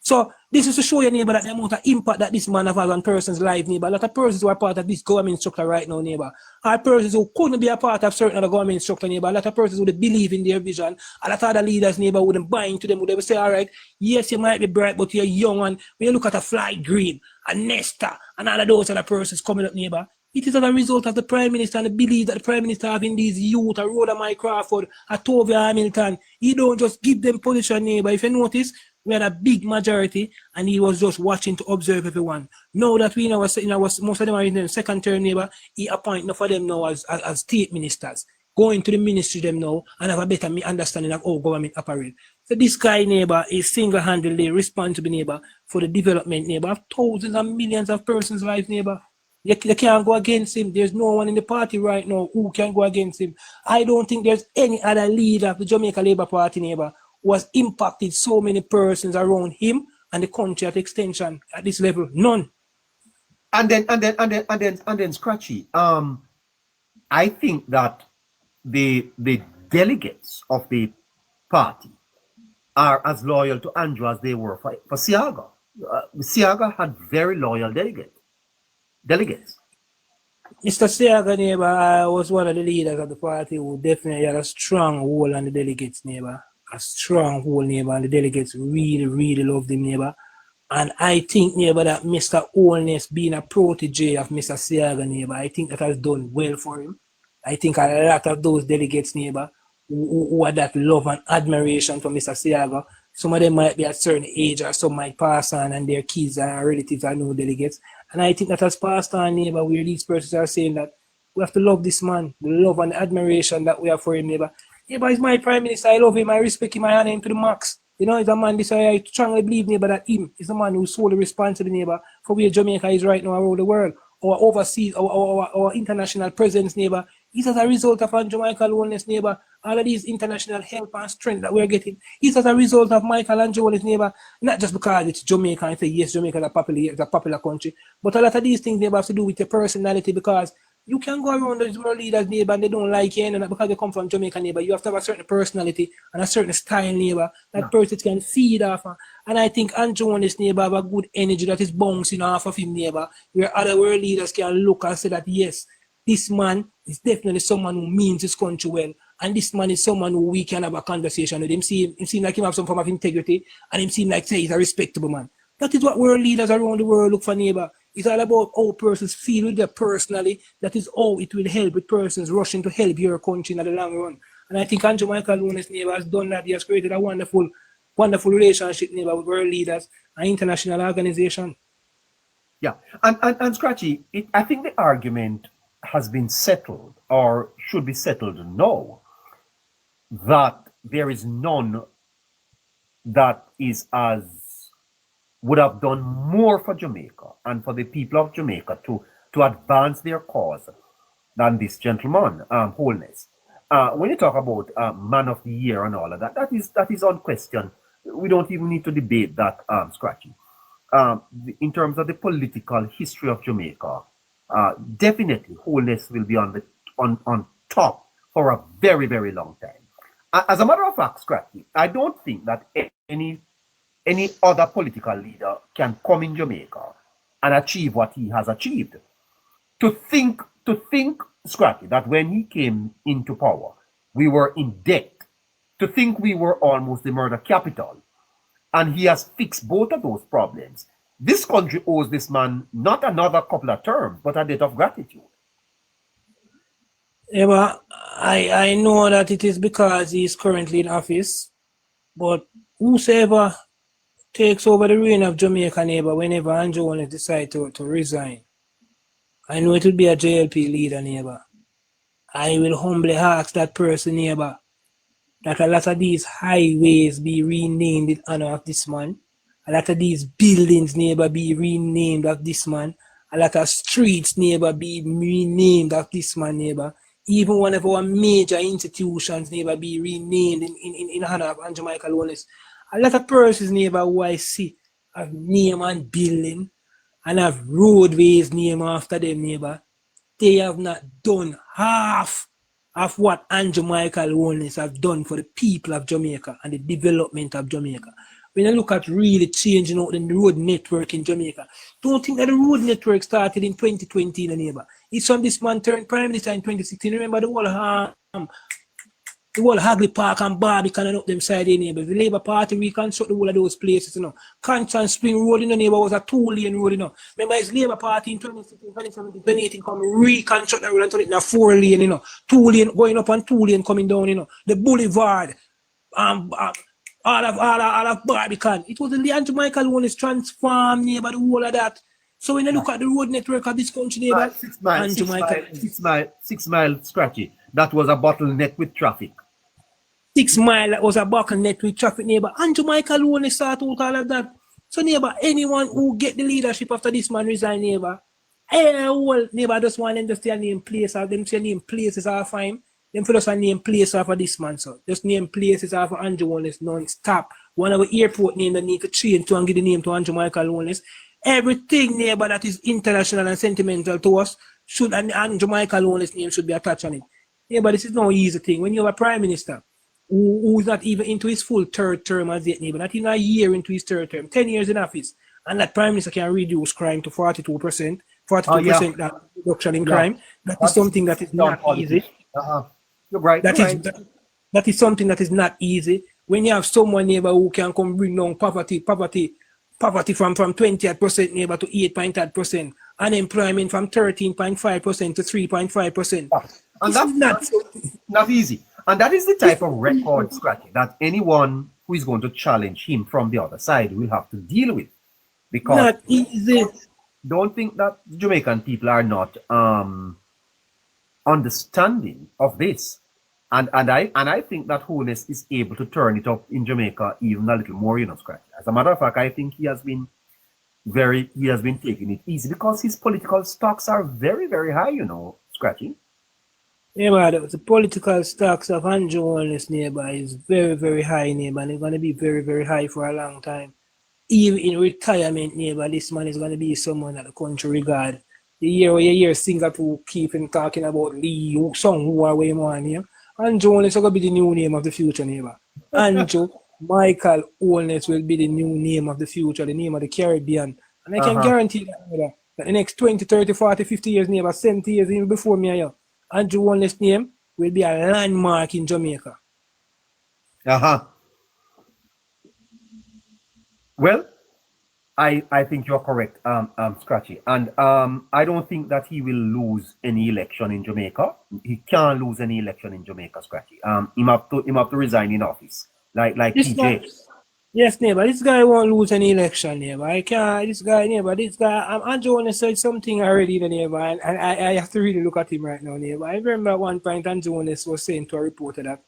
So this is to show your neighbor that the amount of impact that this man has on person's life, neighbor. A lot of persons who are part of this government structure right now, neighbor, are persons who couldn't be a part of certain other government structure, neighbor. A lot of persons who believe in their vision. A lot of other leaders, neighbor, wouldn't buy into them. Would say, all right, yes, you might be bright, but you're young. And when you look at a Fly Green, a Nesta, and all of those other persons coming up, neighbor, it is as a result of the Prime Minister and the belief that the Prime Minister having these youth, a Rhoda Mike Crawford, a Tovia Hamilton. He don't just give them position, neighbor. If you notice, we had a big majority, and he was just watching to observe everyone. Now that we know, most of them are in the second term, neighbor, he appoint enough of them now as state ministers, go into the ministry them now, and have a better understanding of how government operate. So this guy, neighbor, is single-handedly responsible, neighbor, for the development, neighbor, of thousands and millions of persons' lives, neighbor. You can't go against him. There's no one in the party right now who can go against him. I don't think there's any other leader of the Jamaica Labour Party, neighbor, who has impacted so many persons around him and the country at extension at this level. None. And then Scratchy. I think that the delegates of the party are as loyal to Andrew as they were for Siaga. Siaga had very loyal delegates. Mr. Siaga, neighbor, was one of the leaders of the party who definitely had a strong hold on the delegates, neighbor. A strong hold, neighbor, and the delegates really, really loved him, neighbor. And I think, neighbor, that Mr. Holness being a protege of Mr. Siaga, neighbor, I think that has done well for him. I think a lot of those delegates, neighbor, who had that love and admiration for Mr. Siaga, some of them might be at a certain age or some might pass on and their kids and relatives are new delegates. And I think that has passed on, neighbor, where these persons are saying that we have to love this man, the love and admiration that we have for him, neighbor. Neighbor is my prime minister. I love him. I respect him. I honor him to the max. You know, he's a man, this I strongly believe, neighbor, that him is a man who's solely responsible, neighbor, for where Jamaica is right now around the world. Our overseas, our international presence, neighbor, is as a result of Jamaica Wellness, neighbor. All of these international help and strength that we're getting is as a result of Michael and Joel's, neighbor. Not just because it's Jamaica and say, yes, Jamaica is a popular country, but a lot of these things, neighbor, have to do with your personality because you can go around those world leaders, neighbor, and they don't like you, and because they come from Jamaica, neighbor. You have to have a certain personality and a certain style, neighbor, that person can feed off. And I think Andrew and his neighbor have a good energy that is bouncing off of him, neighbor, where other world leaders can look and say that, yes, this man is definitely someone who means his country well. And this man is someone who we can have a conversation with. Him seem like him have some form of integrity, and him seem like say he's a respectable man. That is what world leaders around the world look for, neighbor. It's all about how persons feel with them personally. That is how it will help with persons rushing to help your country in the long run. And I think Andrew Michael Lunes, neighbor, has done that. He has created a wonderful relationship, neighbor, with world leaders and international organization. Yeah, and Scratchy, I think the argument has been settled or should be settled now that there is none that is as would have done more for Jamaica and for the people of Jamaica to advance their cause than this gentleman, Holness. When you talk about Man of the Year and all of that, that is unquestioned. We don't even need to debate that, Scratchy. In terms of the political history of Jamaica, definitely Holness will be on top for a very, very long time. As a matter of fact, Scratchy, I don't think that any other political leader can come in Jamaica and achieve what he has achieved. To think, Scratchy, that when he came into power, we were in debt. To think we were almost the murder capital. And he has fixed both of those problems. This country owes this man not another couple of terms, but a debt of gratitude. Yeah, but I know that it is because he's currently in office, but whosoever takes over the reign of Jamaica, neighbor, whenever Andrew Holness decide to resign, I know it will be a JLP leader, neighbor. I will humbly ask that person, neighbor, that a lot of these highways be renamed in honor of this man. A lot of these buildings, neighbor, be renamed of this man. A lot of streets, neighbor, be renamed of this man, neighbor. Even one of our major institutions, neighbor, be renamed in honor of Andrew Michael Wallace. A lot of persons, neighbor, who I see have name and building and have roadways named after them, neighbor. They have not done half of what Andrew Michael Holness have done for the people of Jamaica and the development of Jamaica. When you look at really changing out the road network in Jamaica, don't think that the road network started in 2020 in the neighbor. It's from this man turned prime minister in 2016. Remember the whole Hagley Park and Barbican and up them side in neighbor. The Labour Party reconstruct the whole of those places, you know. Constant Spring Road in the neighbor was a 2-lane road, you know. Remember his Labour Party in 2016, 2017, 2018 come reconstruct the road and turn it in a 4-lane, you know. 2-lane going up and 2-lane coming down, you know. The Boulevard, all of Barbican. It was the Andrew Michael one is transformed neighbor, the whole of that. So when you look at the road network of this country, neighbor, 6 mile scratchy. That was a bottleneck with traffic. 6 mile that was a bottleneck with traffic, neighbor. Andrew Michael only start out all of that. So neighbor, anyone who get the leadership after this man resign, neighbor, well, neighbor just want them to stay name place or them say name places are fine. Them for just name place for this man, so just name places for Andrew Wallace non-stop. One of the airport name that need to change to and give the name to Andrew Michael Wallace. Everything neighbor that is international and sentimental to us should and Andrew Michael Wallace name should be attached on it. Yeah, but this is no easy thing. When you have a prime minister who's not even into his full third term as yet, neighbor, not even a year into his third term, 10 years in office, and that prime minister can reduce crime to 42%, 42% that reduction in crime. That is something that is not easy. You're right. That is something that is not easy. When you have someone neighbor who can come bring down poverty from 20% neighbor to 8.8%, unemployment from 13.5% to 3.5%. And that's not easy. And that is the type of record scratching that anyone who is going to challenge him from the other side will have to deal with. Because not easy. Don't think that Jamaican people are not understanding of this. And I think that Holness is able to turn it up in Jamaica even a little more, Scratchy. As a matter of fact, I think he has been taking it easy because his political stocks are very, very high, Scratchy. Yeah, but the political stocks of Andrew Holness neighbor is very, very high, neighbor, and it's going to be very, very high for a long time. Even in retirement, neighbor, this man is going to be someone that the country regard. The year where you hear Singapore keeping talking about Lee, Song, who are way more here. Andrew Holness will be the new name of the future, neighbor. Andrew Michael Holness will be the new name of the future, the name of the Caribbean. And I can guarantee that, neighbor, that the next 20, 30, 40, 50 years, neighbor, 70 years, even before me and you, Andrew Holness' name will be a landmark in Jamaica. Well, I think you're correct, Scratchy. And I don't think that he will lose any election in Jamaica. He can't lose any election in Jamaica, Scratchy. He have to resign in office. Like PJ. Yes, neighbor, this guy won't lose any election, neighbor. Andrew Holness said something already, neighbor, and I have to really look at him right now, neighbor. I remember at one point Andrew Holness was saying to a reporter that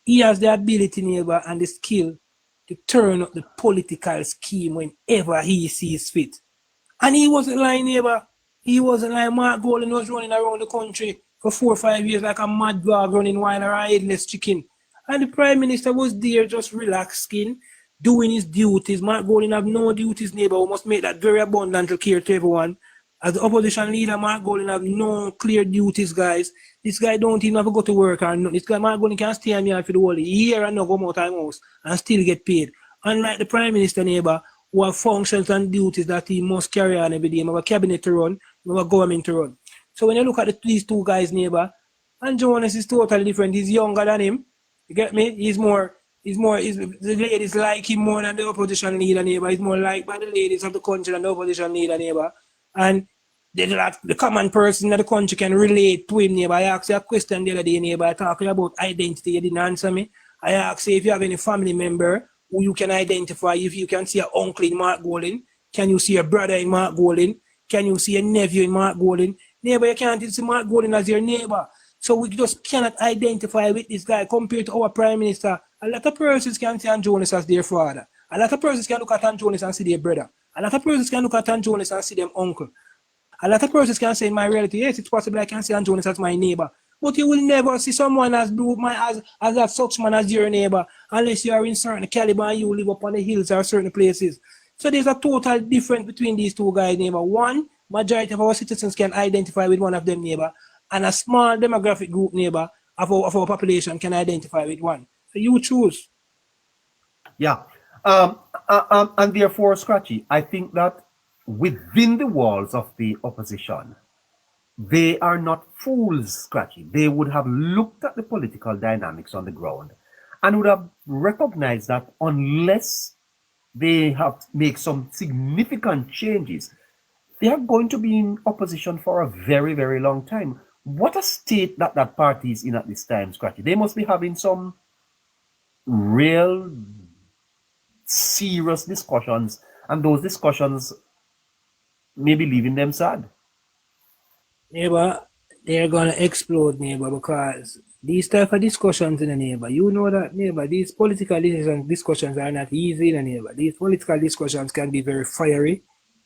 he has the ability, neighbor, and the skill to turn up the political scheme whenever he sees fit. And he wasn't lying, neighbor. He wasn't lying. Mark Golden was running around the country for 4 or 5 years like a mad dog running wild or a headless chicken. And the Prime Minister was there just relaxing, doing his duties. Mark Golden have no duties, neighbor. We must make that very abundantly clear to everyone. As the opposition leader, Mark Golden have no clear duties, guys. This guy don't even have to go to work or nothing. This guy, Mark Golden, can stay on here for the whole year and not go out of house and still get paid. Unlike the Prime Minister, neighbor, who have functions and duties that he must carry on every day. He have a cabinet to run, he have a government to run. So when you look at these two guys, neighbor, Andrew Holness is totally different. He's younger than him. You get me? The ladies like him more than the opposition leader, neighbor. He's more liked by the ladies of the country than the opposition leader, neighbor. And the common person in the country can relate to him, neighbor. I asked you a question the other day, neighbor, talking about identity. You didn't answer me. I asked you if you have any family member who you can identify, if you can see your uncle in Mark Golding, can you see your brother in Mark Golding, can you see your nephew in Mark Golding? Neighbor, you can't see Mark Golding as your neighbor. So we just cannot identify with this guy compared to our prime minister. A lot of persons can see Ann Jones as their father. A lot of persons can look at Ann Jones and see their brother. A lot of persons can look at Ann Jones and see them uncle. A lot of persons can say in my reality, yes, it's possible I can see Ann Jones as my neighbor. But you will never see someone as that such man as your neighbor unless you are in certain caliber and you live up on the hills or certain places. So there's a total difference between these two guys, neighbor. One, majority of our citizens can identify with one of them, neighbor, and a small demographic group, neighbor, of our population can identify with one. So you choose. Yeah. And therefore, Scratchy, I think that within the walls of the opposition, they are not fools, Scratchy. They would have looked at the political dynamics on the ground and would have recognized that unless they have to make some significant changes, they are going to be in opposition for a very, very long time. What a state that party is in at this time, Scratchy. They must be having some real serious discussions, and those discussions may be leaving them sad. Neighbor, they're gonna explode, neighbor, because these type of discussions in the neighbor, you know that, neighbor, these political discussions are not easy in the neighbor. These political discussions can be very fiery,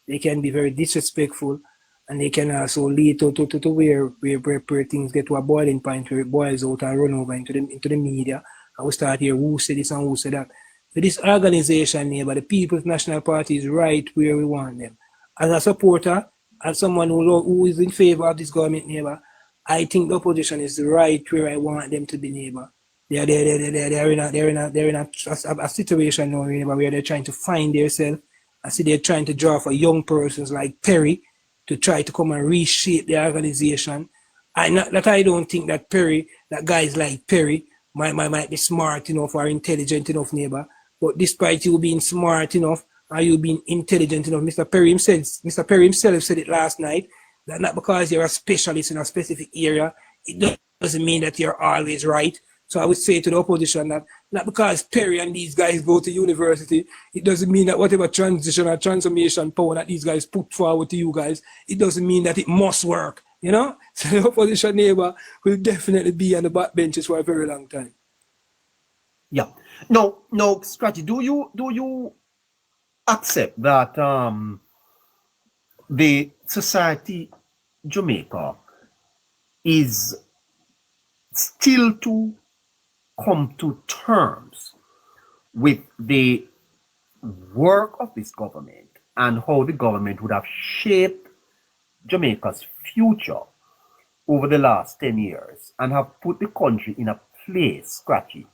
they can be very disrespectful, and they can also lead to where things get to a boiling point where it boils out and run over into the media, and we start here who said this and who said that. So this organization, neighbor, the People's National Party, is right where we want them. As a supporter, as someone who is in favor of this government, neighbor, I think the opposition is right where I want them to be, neighbor. They're in a situation now, neighbor, where they're trying to find themselves. I see they're trying to draw for young persons like Perry to try to come and reshape the organization. I don't think that guys like Perry might be smart enough or intelligent enough, neighbor. But despite you being smart enough, are you being intelligent enough? Mr. Perry himself said it last night, that not because you're a specialist in a specific area, it doesn't mean that you're always right. So I would say to the opposition that not because Perry and these guys go to university, it doesn't mean that whatever transition or transformation power that these guys put forward to you guys, it doesn't mean that it must work, you know? So the opposition, neighbor, will definitely be on the backbenches for a very long time. Yeah. No, Scratchy, do you accept that the society Jamaica is still to come to terms with the work of this government and how the government would have shaped Jamaica's future over the last 10 years and have put the country in a place, Scratchy,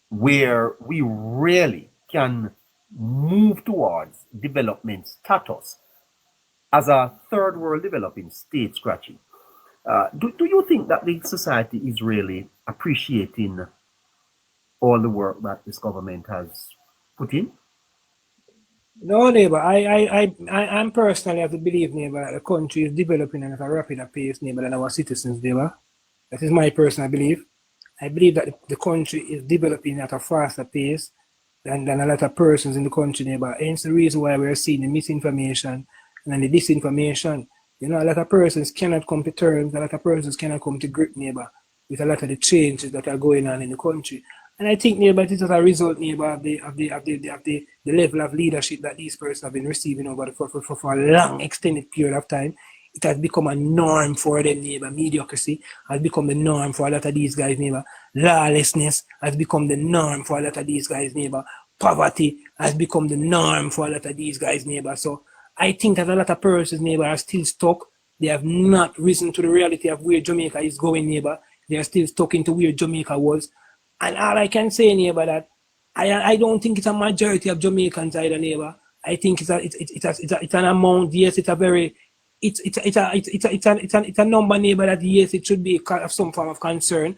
where we really can move towards development status as a third world developing state, Scratchy. Do you think that the society is really appreciating all the work that this government has put in? No, neighbor. I'm personally of the belief, neighbor, that the country is developing at a rapid pace, neighbor, than our citizens, neighbor. That is my personal belief. I believe that the country is developing at a faster pace than a lot of persons in the country, neighbor. Hence the reason why we're seeing the misinformation and the disinformation. You know, a lot of persons cannot come to terms, a lot of persons cannot come to grip, neighbor, with a lot of the changes that are going on in the country. And I think, neighbor, this is a result, neighbor, of the level of leadership that these persons have been receiving over for a long, extended period of time. It has become a norm for them, neighbor. Mediocrity has become the norm for a lot of these guys, neighbor. Lawlessness has become the norm for a lot of these guys, neighbor. Poverty has become the norm for a lot of these guys, neighbor. So I think that a lot of persons, neighbor, are still stuck. They have not risen to the reality of where Jamaica is going, neighbor. They are still stuck into where Jamaica was. And all I can say, neighbor, that I don't think it's a majority of Jamaicans either, neighbor. I think it's an amount. Yes, it's a very it's a number, neighbor, that yes, it should be of some form of concern.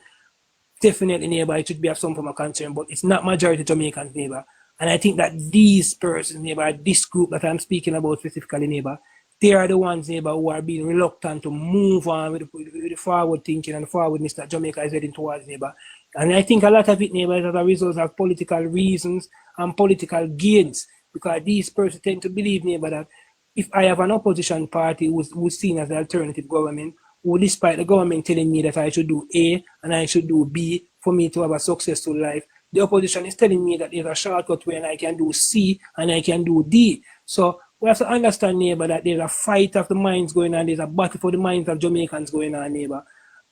Definitely, neighbor, it should be of some form of concern, but it's not majority Jamaicans, neighbor. And I think that these persons, neighbor, this group that I'm speaking about specifically, neighbor, they are the ones, neighbor, who are being reluctant to move on with the forward thinking and the forwardness that Jamaica is heading towards, neighbor. And I think a lot of it, neighbor, is as a result of political reasons and political gains, because these persons tend to believe, neighbor, that if I have an opposition party who's seen as the alternative government, who despite the government telling me that I should do A and I should do B for me to have a successful life, the opposition is telling me that there's a shortcut where I can do C and I can do D. So we have to understand, neighbor, that there's a fight of the minds going on, there's a battle for the minds of Jamaicans going on, neighbor.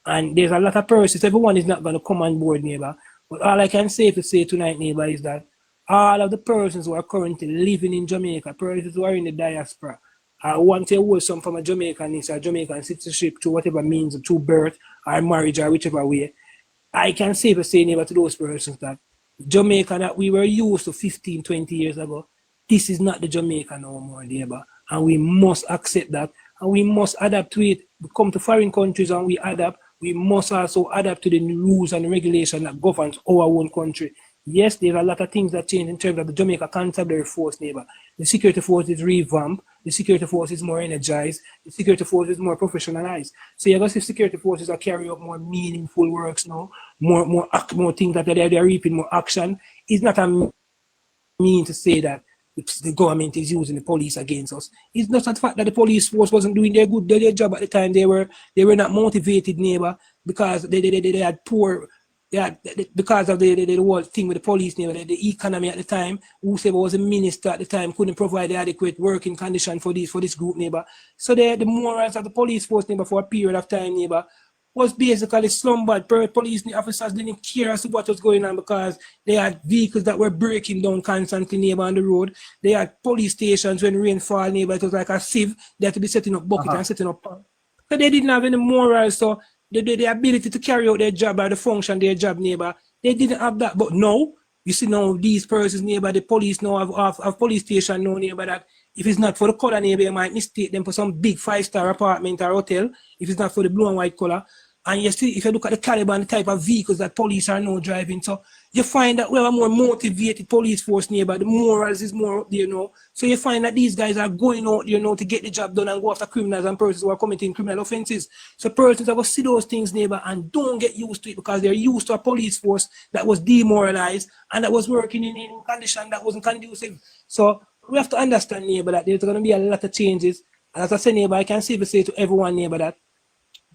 And there's a lot of persons, everyone is not going to come on board, neighbor. But all I can say tonight, neighbor, is that all of the persons who are currently living in Jamaica, persons who are in the diaspora, I want to hold some from a Jamaicanist or Jamaican citizenship through whatever means, through birth or marriage or whichever way. I can safely say, neighbor, to those persons that Jamaica that we were used to 15, 20 years ago, this is not the Jamaica no more, neighbor. And we must accept that. And we must adapt to it. We come to foreign countries and we adapt. We must also adapt to the rules and regulations that governs our own country. Yes, there are a lot of things that change in terms of the Jamaica Constabulary Force, neighbor. The security force is revamped. The security force is more energized. The security force is more professionalized. So you're going to see security forces are carrying out more meaningful works now, more things that they're reaping more action. It's not a mean to say that the government is using the police against us. It's not the fact that the police force wasn't doing their job at the time. They were not motivated, neighbor, because they had poor. Yeah, because of the whole thing with the police, neighbor, the economy at the time, whoever was a minister at the time couldn't provide the adequate working condition for this group, neighbor. So the morals of the police force, neighbor, for a period of time, neighbor, was basically slumbered. Police officers didn't care as to what was going on because they had vehicles that were breaking down constantly, neighbor, on the road. They had police stations when rainfall, neighbor, it was like a sieve. They had to be setting up buckets and setting up. So they didn't have any morals, so the ability to carry out their job or the function their job, neighbor, they didn't have that. But now, you see now these persons, neighbor, the police now have police station now, neighbor, that if it's not for the color, neighbor, you might mistake them for some big 5-star apartment or hotel, if it's not for the blue and white color. And you see, if you look at the caliber and the type of vehicles that police are now driving, so you find that we have a more motivated police force, neighbor. The morals is more up there, you know. So you find that these guys are going out, you know, to get the job done and go after criminals and persons who are committing criminal offenses. So persons have to see those things, neighbor, and don't get used to it because they're used to a police force that was demoralized and that was working in a condition that wasn't conducive. So we have to understand, neighbor, that there's going to be a lot of changes. And as I said, neighbor, I can safely say to everyone, neighbor, that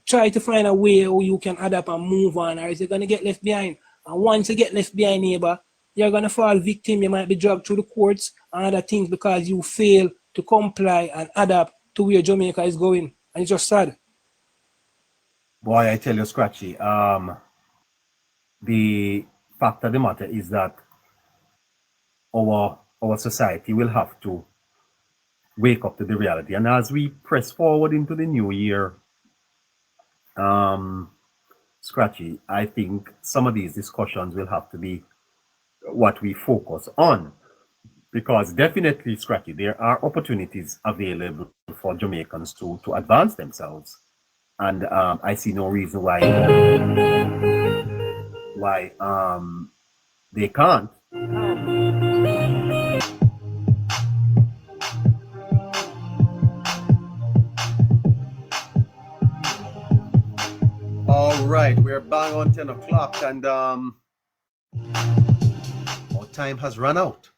try to find a way how you can adapt and move on, or is you're going to get left behind. And once you get left behind, neighbor, you're going to fall victim. You might be dragged through the courts and other things because you fail to comply and adapt to where Jamaica is going. And it's just sad. Boy, I tell you, Scratchy, the fact of the matter is that our society will have to wake up to the reality. And as we press forward into the new year, Scratchy, I think some of these discussions will have to be what we focus on, because definitely, Scratchy, there are opportunities available for Jamaicans to advance themselves, and I see no reason why they can't. All right, we're bang on 10 o'clock, and our time has run out.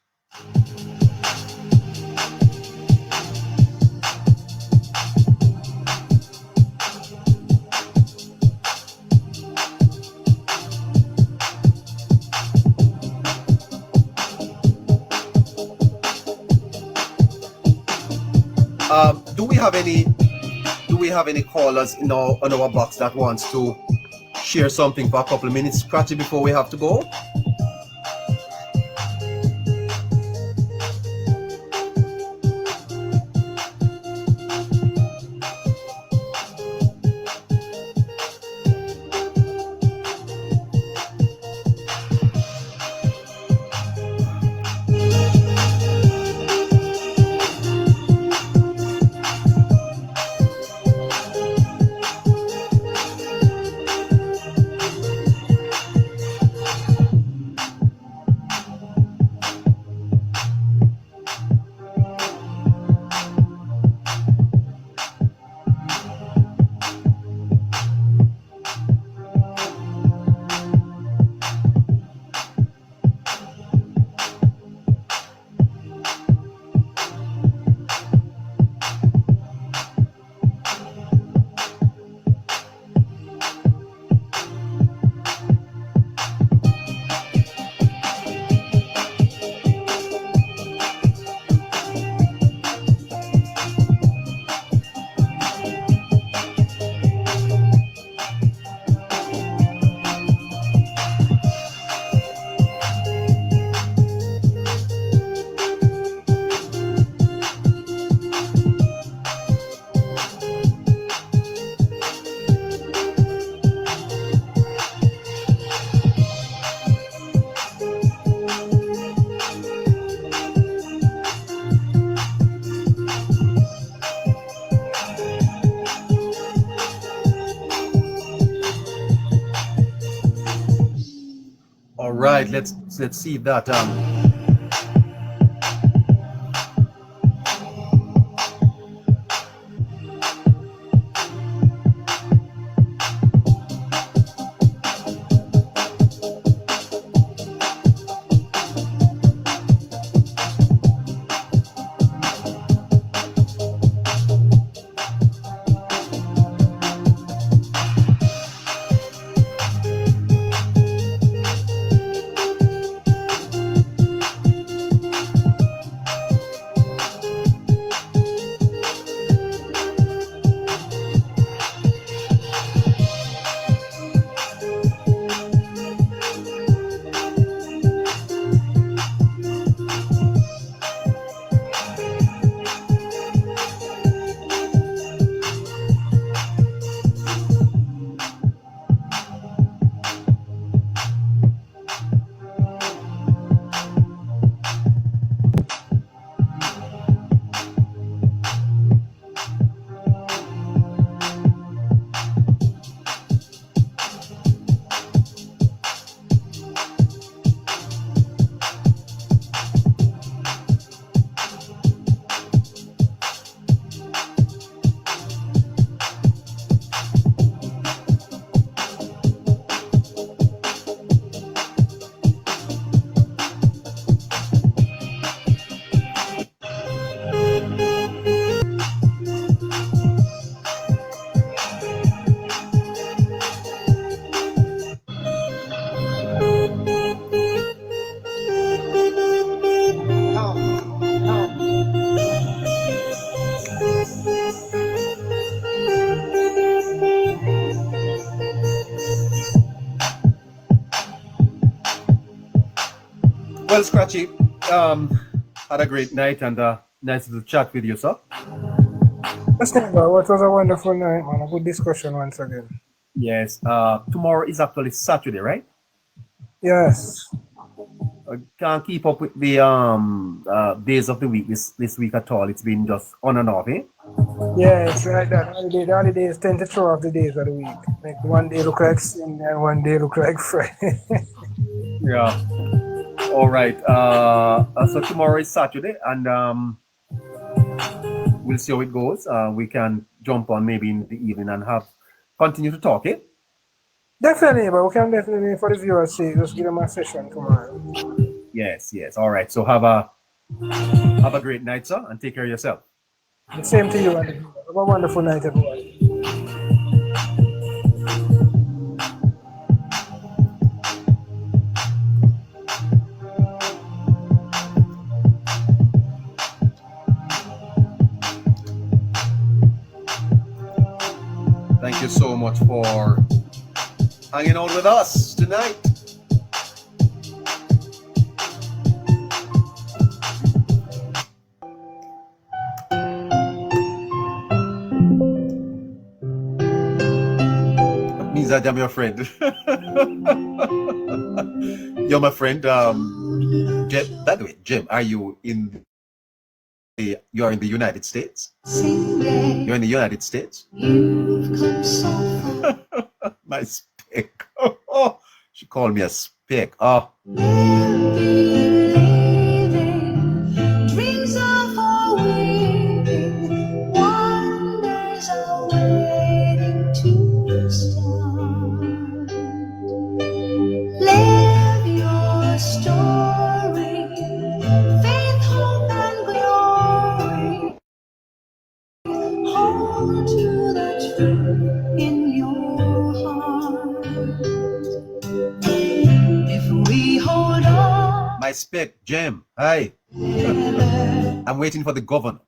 Do we have any callers on our box that wants to share something for a couple of minutes, Scratchy, before we have to go? right, let's see that. Well, Scratchy, had a great night and nice to chat with you, sir. What was a wonderful night, man. A good discussion once again. Yes. Tomorrow is actually Saturday, right? Yes. I can't keep up with the days of the week this week at all. It's been just on and off, eh? Yeah, it's like that. The holidays tend to throw off the days of the week. Like one day look like Sunday and one day look like Friday. Yeah. All right. So tomorrow is Saturday, and we'll see how it goes. We can jump on maybe in the evening and continue to talk, eh? Definitely, but we can definitely, for the viewers' sake, just give them a session tomorrow. Yes. All right. So have a great night, sir, and take care of yourself. The same to you, and have a wonderful night, everyone. Thank you so much for hanging out with us tonight. That means that I'm your friend. You're my friend. Jim, by the way, Jim, are you you're in the United States? You're in the United States? You've come so far. My speck. Oh, she called me a speck. Oh. Dreams are for waiting, wonders are waiting to start. Live your story, faith, hope, and glory. Hold to the truth in your heart. If we hold on, My spec, Jim. Hi. I'm waiting for the governor